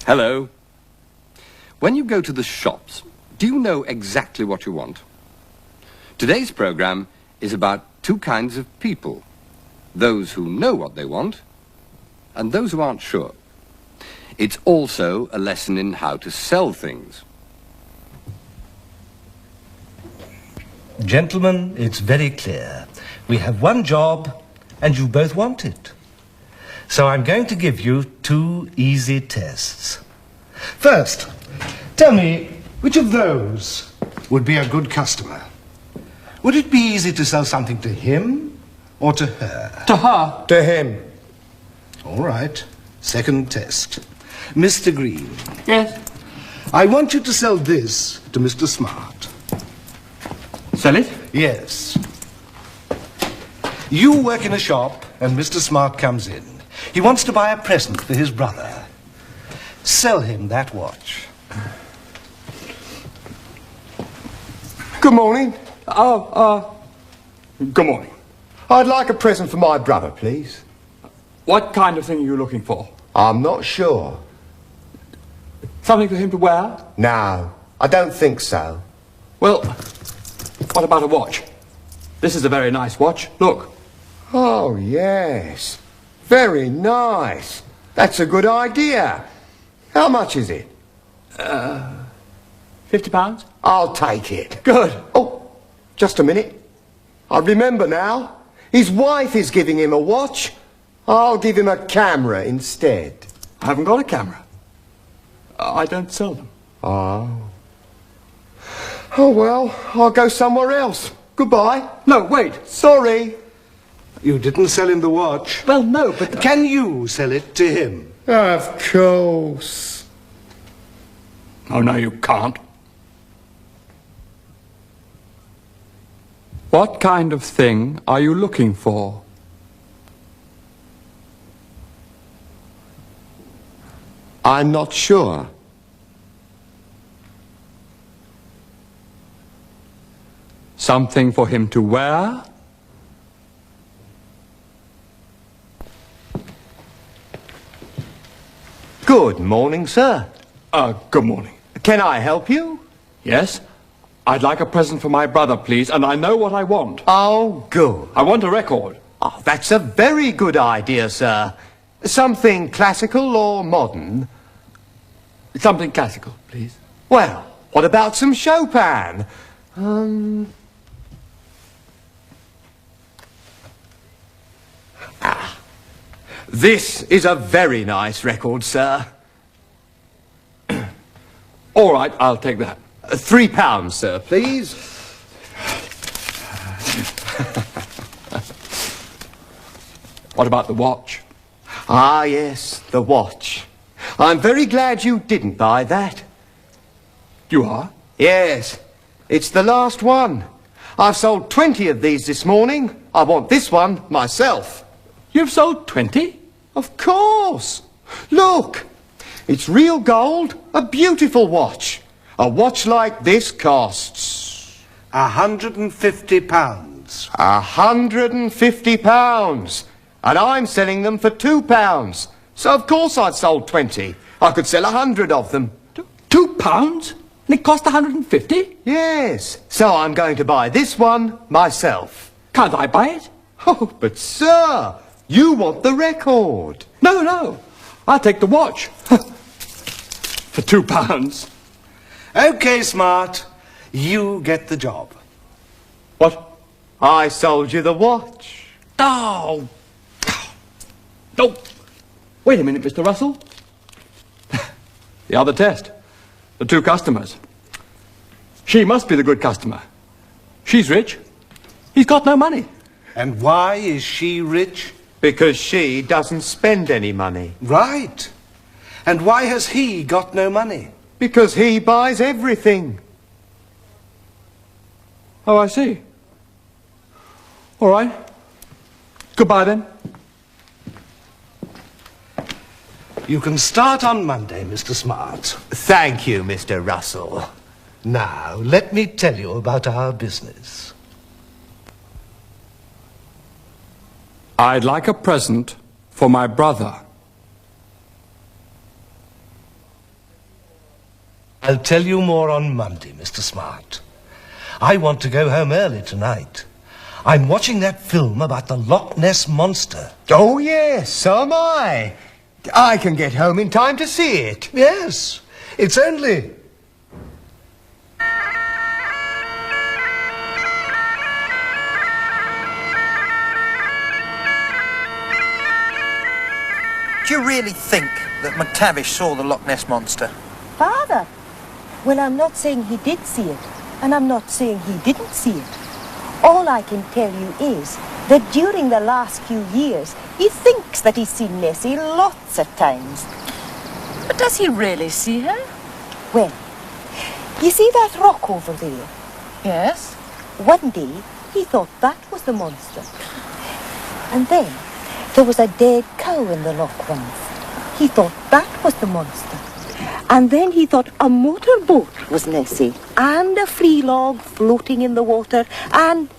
S4: Hello. When you go to the shops, do you know exactly what you want? Today's program is about two kinds of people. Those who know what they want and those who aren't sure. It's also a lesson in how to sell things.
S2: Gentlemen, it's very clear. We have one job and you both want it. So I'm going to give you two easy tests. First, tell me which of those would be a good customer. Would it be easy to sell something to him or to her?
S5: To her.
S2: To him. All right. Second test. Mr. Green.
S5: Yes.
S2: I want you to sell this to Mr. Smart.
S5: Sell it?
S2: Yes. You work in a shop and Mr. Smart comes in. He wants to buy a present for his brother. Sell him that watch.
S6: Good morning.
S5: Good morning.
S6: I'd like a present for my brother, please.
S5: What kind of thing are you looking for?
S6: I'm not sure.
S5: Something for him to wear?
S6: No, I don't think so.
S5: Well, what about a watch? This is a very nice watch. Look.
S6: Oh, yes. Very nice. That's a good idea. How much is it?
S5: £50?
S6: I'll take it.
S5: Good.
S6: Oh, just a minute. I remember now. His wife is giving him a watch. I'll give him a camera instead.
S5: I haven't got a camera. I don't sell them.
S6: Oh. Oh, well, I'll go somewhere else. Goodbye.
S5: No, wait.
S6: Sorry.
S2: You didn't sell him the watch.
S5: Well, no, but...
S2: Can you sell it to him?
S6: Of course.
S5: Oh, no, you can't. What kind of thing are you looking for?
S6: I'm not sure.
S5: Something for him to wear?
S6: Good morning, sir.
S5: Good morning.
S6: Can I help you?
S5: Yes? I'd like a present for my brother, please, and I know what I want.
S6: Oh, good.
S5: I want a record.
S6: Oh, that's a very good idea, sir. Something classical or modern?
S5: Something classical, please.
S6: Well, what about some Chopin? This is a very nice record, sir.
S5: All right, I'll take that.
S6: £3, sir, please.
S5: What about the watch?
S6: Ah, yes, the watch. I'm very glad you didn't buy that.
S5: You are?
S6: Yes, it's the last one. I've sold 20 of these this morning. I want this one myself.
S5: You've sold 20?
S6: Of course. Look, it's real gold, a beautiful watch. A watch like this costs...
S2: £150.
S6: £150. And I'm selling them for £2. So of course I've sold 20. I could sell 100 of them.
S5: £2? And it cost 150?
S6: Yes. So I'm going to buy this one myself.
S5: Can't I buy it?
S6: Oh, but sir, you want the record.
S5: No, no. I'll take the watch. For £2.
S2: OK, Smart. You get the job.
S5: What?
S6: I sold you the watch.
S5: Oh. Oh. Wait a minute, Mr. Russell. The other test. The two customers. She must be the good customer. She's rich. He's got no money.
S2: And why is she rich?
S6: Because she doesn't spend any money.
S2: Right. And why has he got no money?
S6: Because he buys everything.
S5: Oh, I see. All right. Goodbye, then.
S2: You can start on Monday, Mr. Smart.
S6: Thank you, Mr. Russell.
S2: Now, let me tell you about our business.
S5: I'd like a present for my brother.
S2: I'll tell you more on Monday, Mr. Smart. I want to go home early tonight. I'm watching that film about the Loch Ness Monster.
S6: Oh, yes, so am I. I can get home in time to see it.
S2: Yes, it's only...
S19: Do you really think that McTavish saw the Loch Ness Monster?
S12: Father? Well, I'm not saying he did see it, and I'm not saying he didn't see it. All I can tell you is that during the last few years, he thinks that he's seen Nessie lots of times.
S7: But does he really see her?
S12: Well, you see that rock over there?
S7: Yes.
S12: One day, he thought that was the monster. And then, there was a dead cow in the loch once. He thought that was the monster. And then he thought a motorboat was Nessie, and a free log floating in the water, and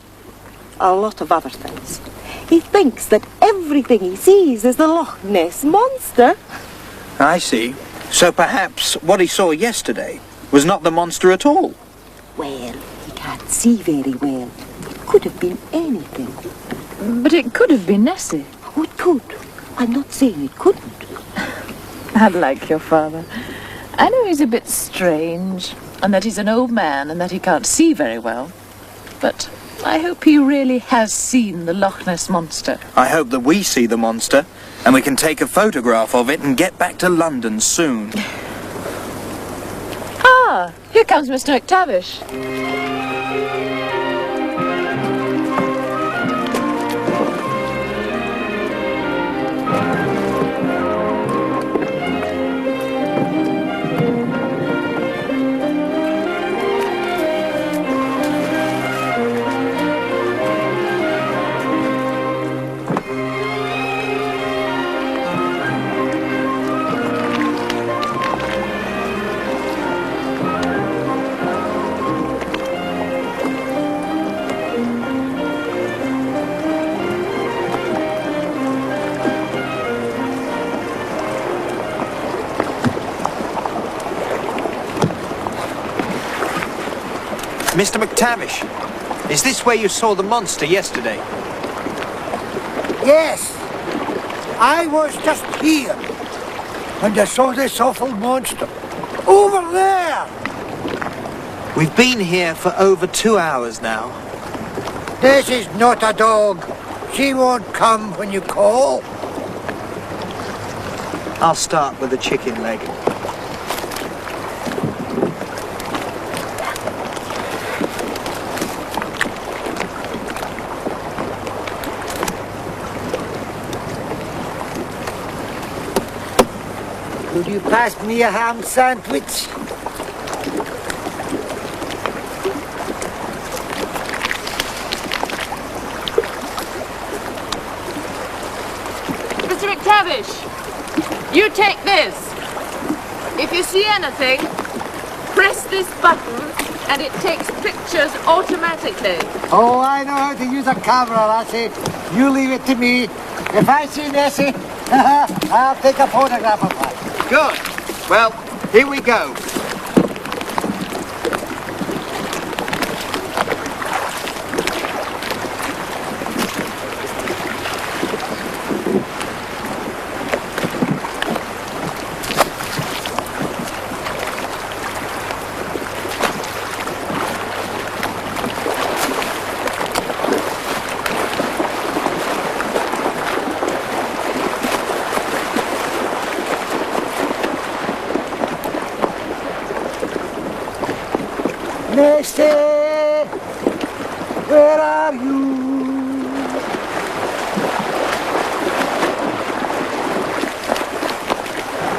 S12: a lot of other things. He thinks that everything he sees is the Loch Ness Monster.
S19: I see. So perhaps what he saw yesterday was not the monster at all.
S12: Well, he can't see very well. It could have been anything.
S10: But it could have been Nessie.
S12: Oh, it could. I'm not saying it couldn't.
S10: I like your father. I know he's a bit strange, and that he's an old man, and that he can't see very well. But I hope he really has seen the Loch Ness Monster.
S19: I hope that we see the monster, and we can take a photograph of it and get back to London soon.
S10: Ah, here comes Mr. McTavish.
S19: Mr. McTavish, is this where you saw the monster yesterday?
S9: Yes. I was just here. And I saw this awful monster. Over there!
S19: We've been here for over 2 hours now.
S9: This is not a dog. She won't come when you call.
S19: I'll start with the chicken leg.
S9: Could you pass me a ham sandwich?
S10: Mr. McTavish, you take this. If you see anything, press this button and it takes pictures automatically.
S9: Oh, I know how to use a camera, lassie. You leave it to me. If I see Nessie, I'll take a photograph of her.
S19: Good. Well, here we go.
S9: Nessie, where are you?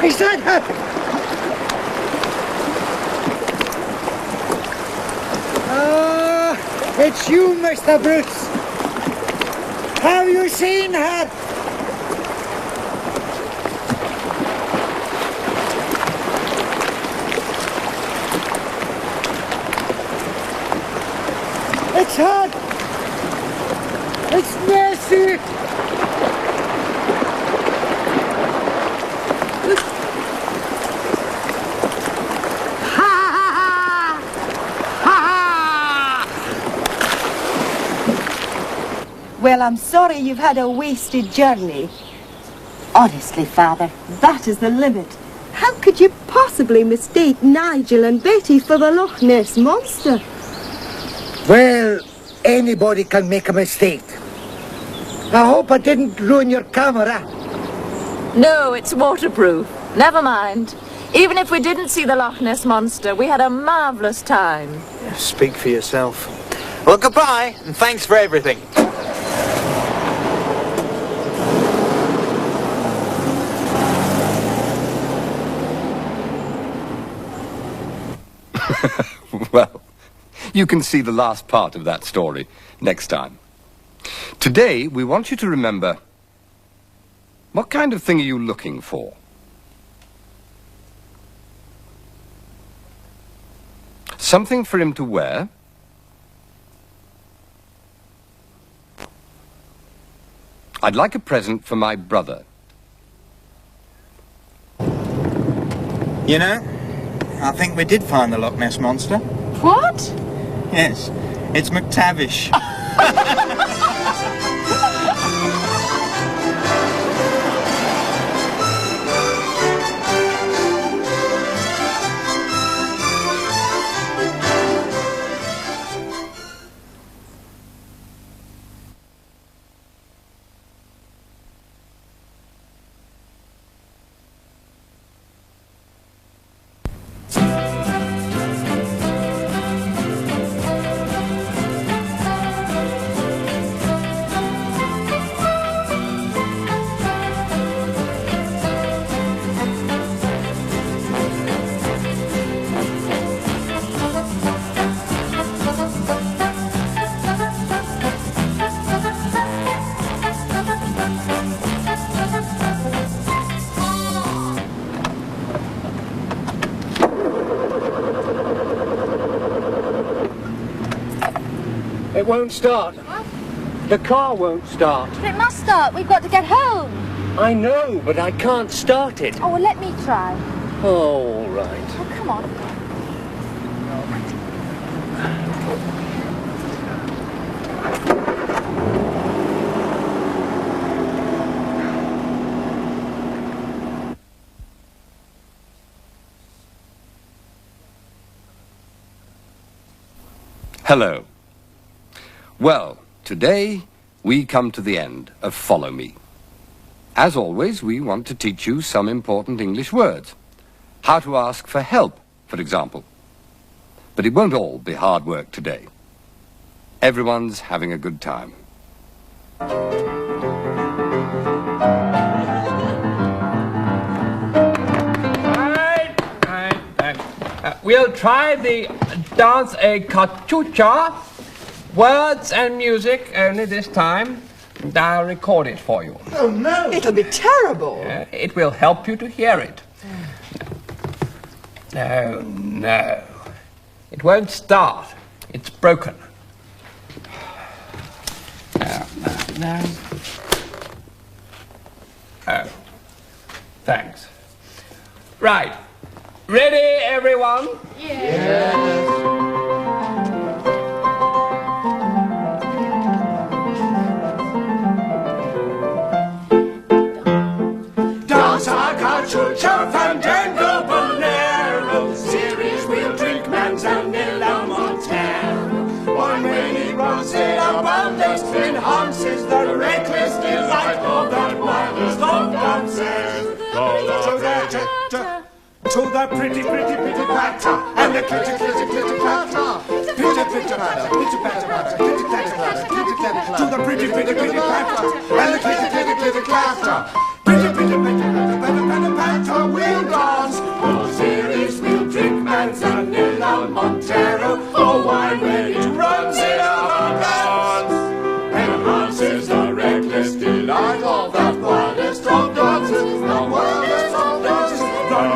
S9: Is that her? Ah, it's you, Mr. Bruce. Have you seen her? It's her! It's Nessie! Ha ha ha! Ha ha!
S12: Well, I'm sorry you've had a wasted journey. Honestly, Father, that is the limit. How could you possibly mistake Nigel and Betty for the Loch Ness Monster?
S9: Well, anybody can make a mistake. I hope I didn't ruin your camera.
S10: No, it's waterproof. Never mind. Even if we didn't see the Loch Ness Monster, we had a marvellous time.
S19: Speak for yourself. Well, goodbye, and thanks for everything.
S4: Well, you can see the last part of that story next time. Today, we want you to remember, what kind of thing are you looking for? Something for him to wear? I'd like a present for my brother.
S19: You know, I think we did find the Loch Ness Monster.
S10: What?
S19: Yes, it's McTavish.
S9: won't start. The car won't start.
S16: But it must start. We've got to get home.
S9: I know, but I can't start it.
S16: Oh, well, let me try.
S9: Oh, all right.
S16: Oh, come on.
S4: Hello. Well, today we come to the end of Follow Me. As always, we want to teach you some important English words. How to ask for help, for example. But it won't all be hard work today. Everyone's having a good time.
S15: We'll try the dance a cachucha. Words and music only this time. And I'll record it for you.
S8: Oh, no. It'll be terrible.
S15: It will help you to hear it. No, no. It won't start. It's broken. No. Oh. Thanks. Right. Ready, everyone?
S16: Yes.
S11: Dance a cachucha, fandango, bolero. Series we'll drink Manzanilla, Montero. Wine when it runs in abundance enhances the reckless delight of that wildest of dances. To the pretty, pretty, pretty patter, and the clitter, clitter, clitter, clatter. Pitter, pitter, patter, pitter, patter, patter, clitter, clatter, clatter, clitter, clatter, clatter. To the pretty, pretty, pretty patter, and the clitter, clitter, clitter, clatter. Pitter, pitter, pitter, patter, patter, patter, patter, we'll dance. Oh, series, we'll drink Manzanilla, Montero. Oh, wine when it runs in abundance enhances the reckless delight of that wildest of dances, the wildest of dances, the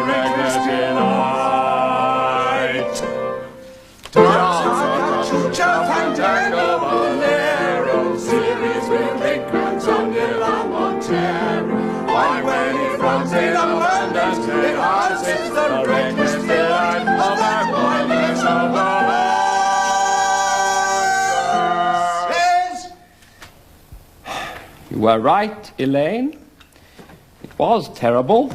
S11: reckless delight. Dance a cachucha, fandango, bolero. Series will drink Manzanilla, Montero. Wine when it runs in abundance enhances the reckless delight of that wildest of dances.
S15: You were right, Elaine. It was terrible.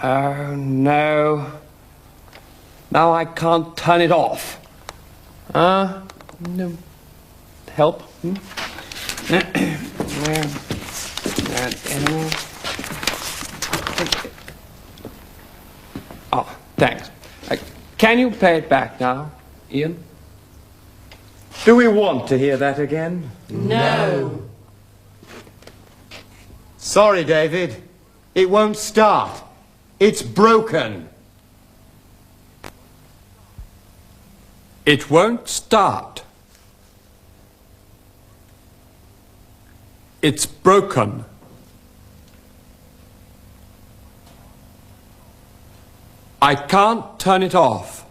S15: Oh, no. Now I can't turn it off. No. Help? Oh, thanks. Can you play it back now, Ian?
S6: Do we want to hear that again?
S8: No.
S6: Sorry, David. It won't start. It's broken.
S5: It won't start. It's broken. I can't turn it off.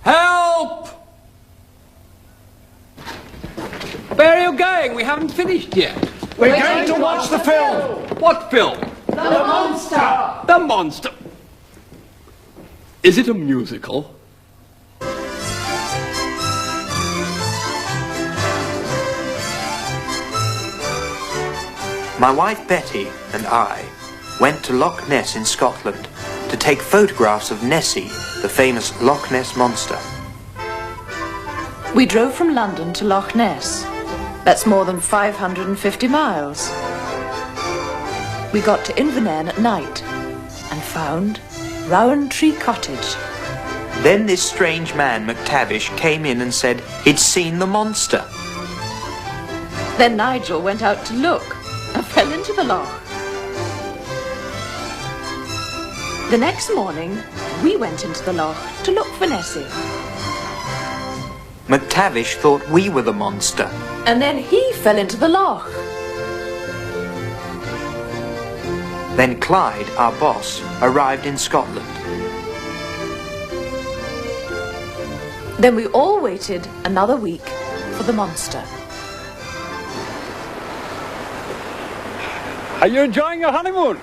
S5: Help!
S15: Where are you going? We haven't finished yet.
S9: We're going to watch the film.
S15: What film?
S9: The Monster.
S15: The Monster. Is it a musical?
S19: My wife Betty and I went to Loch Ness in Scotland to take photographs of Nessie, the famous Loch Ness monster.
S10: We drove from London to Loch Ness. That's more than 550 miles. We got to Inverness at night and found Rowantree Cottage.
S19: Then this strange man, McTavish, came in and said he'd seen the monster.
S10: Then Nigel went out to look and fell into the loch. The next morning, we went into the loch to look for Nessie.
S19: McTavish thought we were the monster.
S10: And then he fell into the loch.
S19: Then Clyde, our boss, arrived in Scotland.
S10: Then we all waited another week for the monster.
S13: Are you enjoying your honeymoon?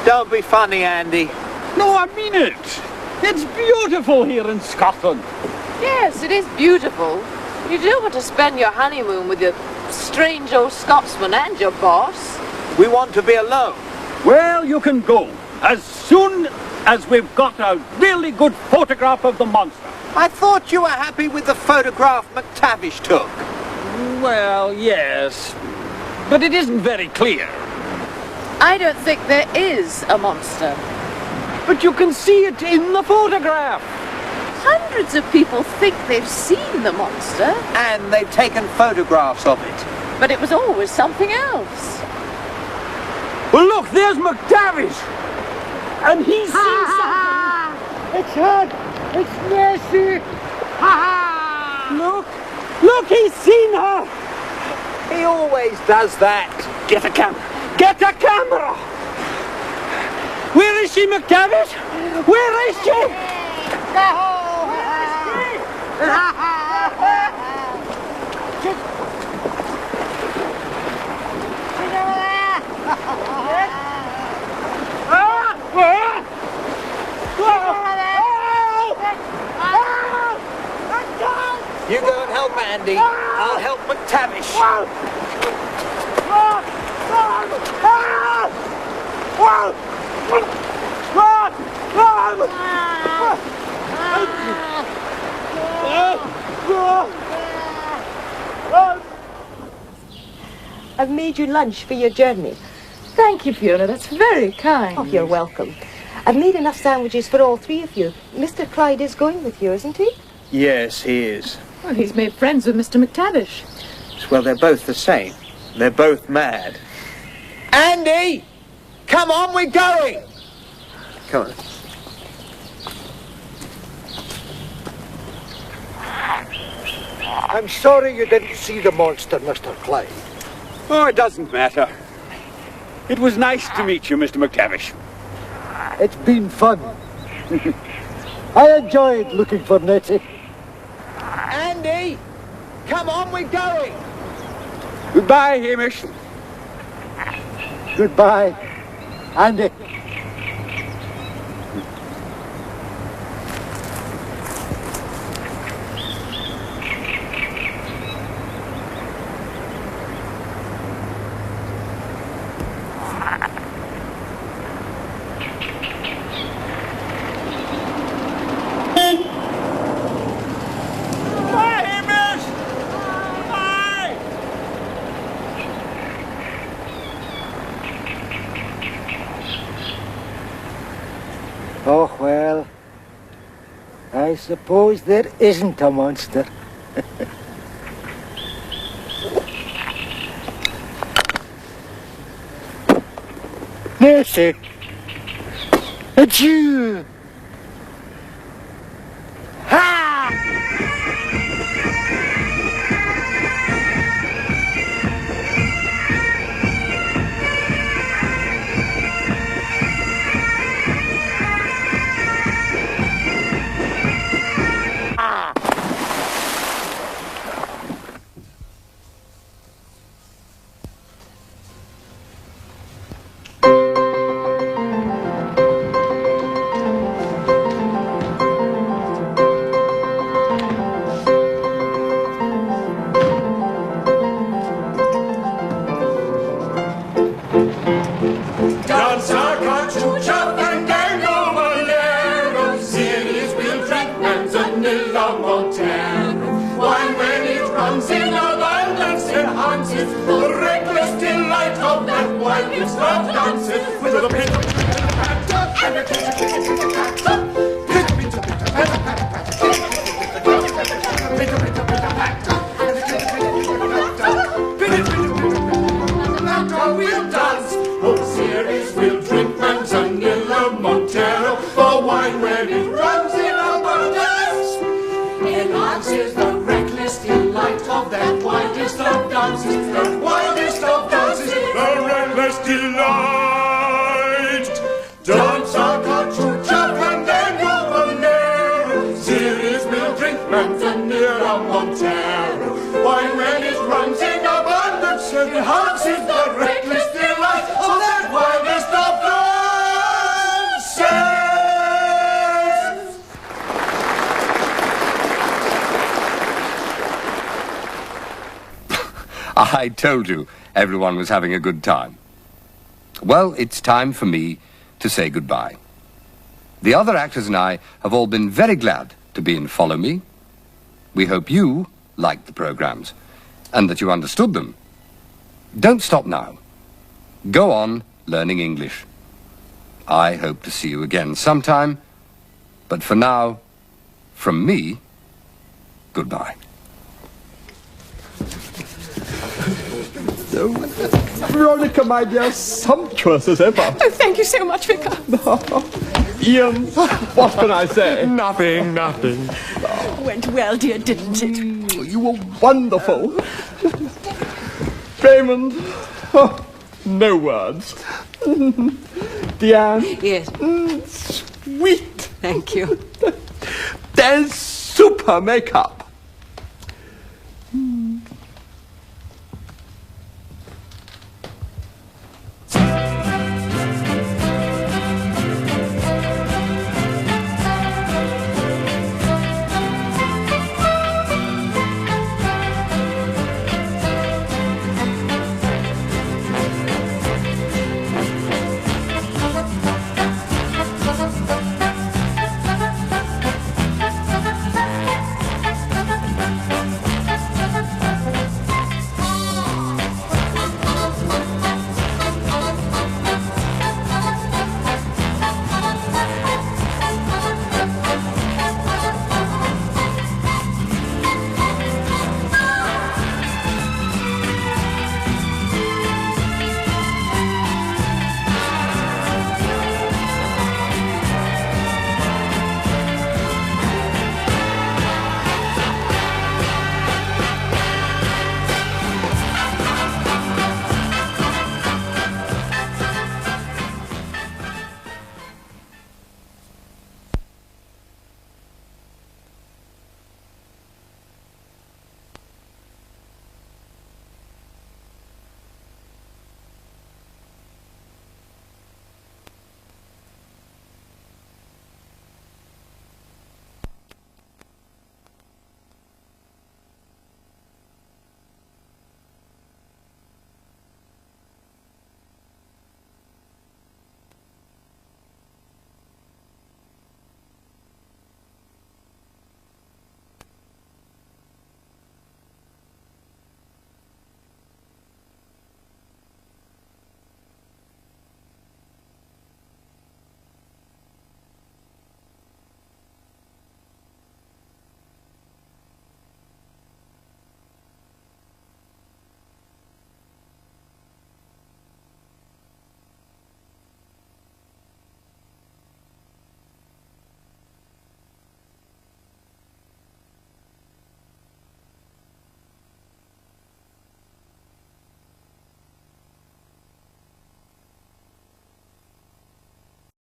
S19: Don't be funny, Andy.
S13: No, I mean it. It's beautiful here in Scotland.
S10: Yes, it is beautiful. You do want to spend your honeymoon with your strange old Scotsman and your boss.
S19: We want to be alone.
S13: Well, you can go as soon as we've got a really good photograph of the monster.
S19: I thought you were happy with the photograph McTavish took.
S13: Well, yes, but it isn't very clear.
S10: I don't think there is a monster.
S13: But you can see it in the photograph.
S10: Hundreds of people think they've seen the monster.
S19: And they've taken photographs of it.
S10: But it was always something else.
S13: Well, look, there's McTavish. And he's seen something.
S9: It's her! It's Nancy!
S13: Look, he's seen her.
S19: He always does that.
S13: Get a camera. Get a camera. Where is she, McTavish? Where is she?
S19: You go and help Andy. I'll help McTavish.
S8: I've made you lunch for your journey.
S10: Thank you, Fiona. That's very kind.
S8: Oh, you're welcome. I've made enough sandwiches for all three of you. Mr. Clyde is going with you, isn't he?
S19: Yes, he is.
S10: Well, he's made friends with Mr. McTavish.
S19: Well, they're both the same. They're both mad. Andy! Come on, we're going! Come on.
S9: I'm sorry you didn't see the monster, Mr. Clyde.
S13: Oh, it doesn't matter. It was nice to meet you, Mr. McTavish.
S9: It's been fun. I enjoyed looking for Nettie.
S19: Andy! Come on, we're going!
S13: Goodbye, Hamish.
S9: Goodbye, Andy. Oh, well, I suppose there isn't a monster. Nancy, it's you.
S11: The reckless delight of that wild youth start dances with the pitter-pitter-patter and the pitter-pitter-patter. Pitter-pitter-patter-patter. We'll dance, whole series we'll drink Manzanilla Montero, for wine when it runs in abundance enhances the reckless delight of that wildest of dances, the wildest of dances, the reckless delight. Dance a cachucha and then go balero, series enhances the reckless delight of that wildest of dances.
S4: I told you everyone was having a good time. Well, it's time for me to say goodbye. The other actors and I have all been very glad to be in Follow Me. We hope you liked the programs and that you understood them. Don't stop now. Go on learning English. I hope to see you again sometime, but for now, from me, goodbye.
S5: Veronica, my dear, sumptuous as ever.
S14: Oh, thank you so much, Vicar.
S5: Ian, what can I say?
S11: Nothing.
S14: Went well, dear, didn't it?
S5: You were wonderful. Raymond, oh, no words. Deanne.
S8: Yes.
S5: Sweet.
S8: Thank you.
S5: There's super makeup.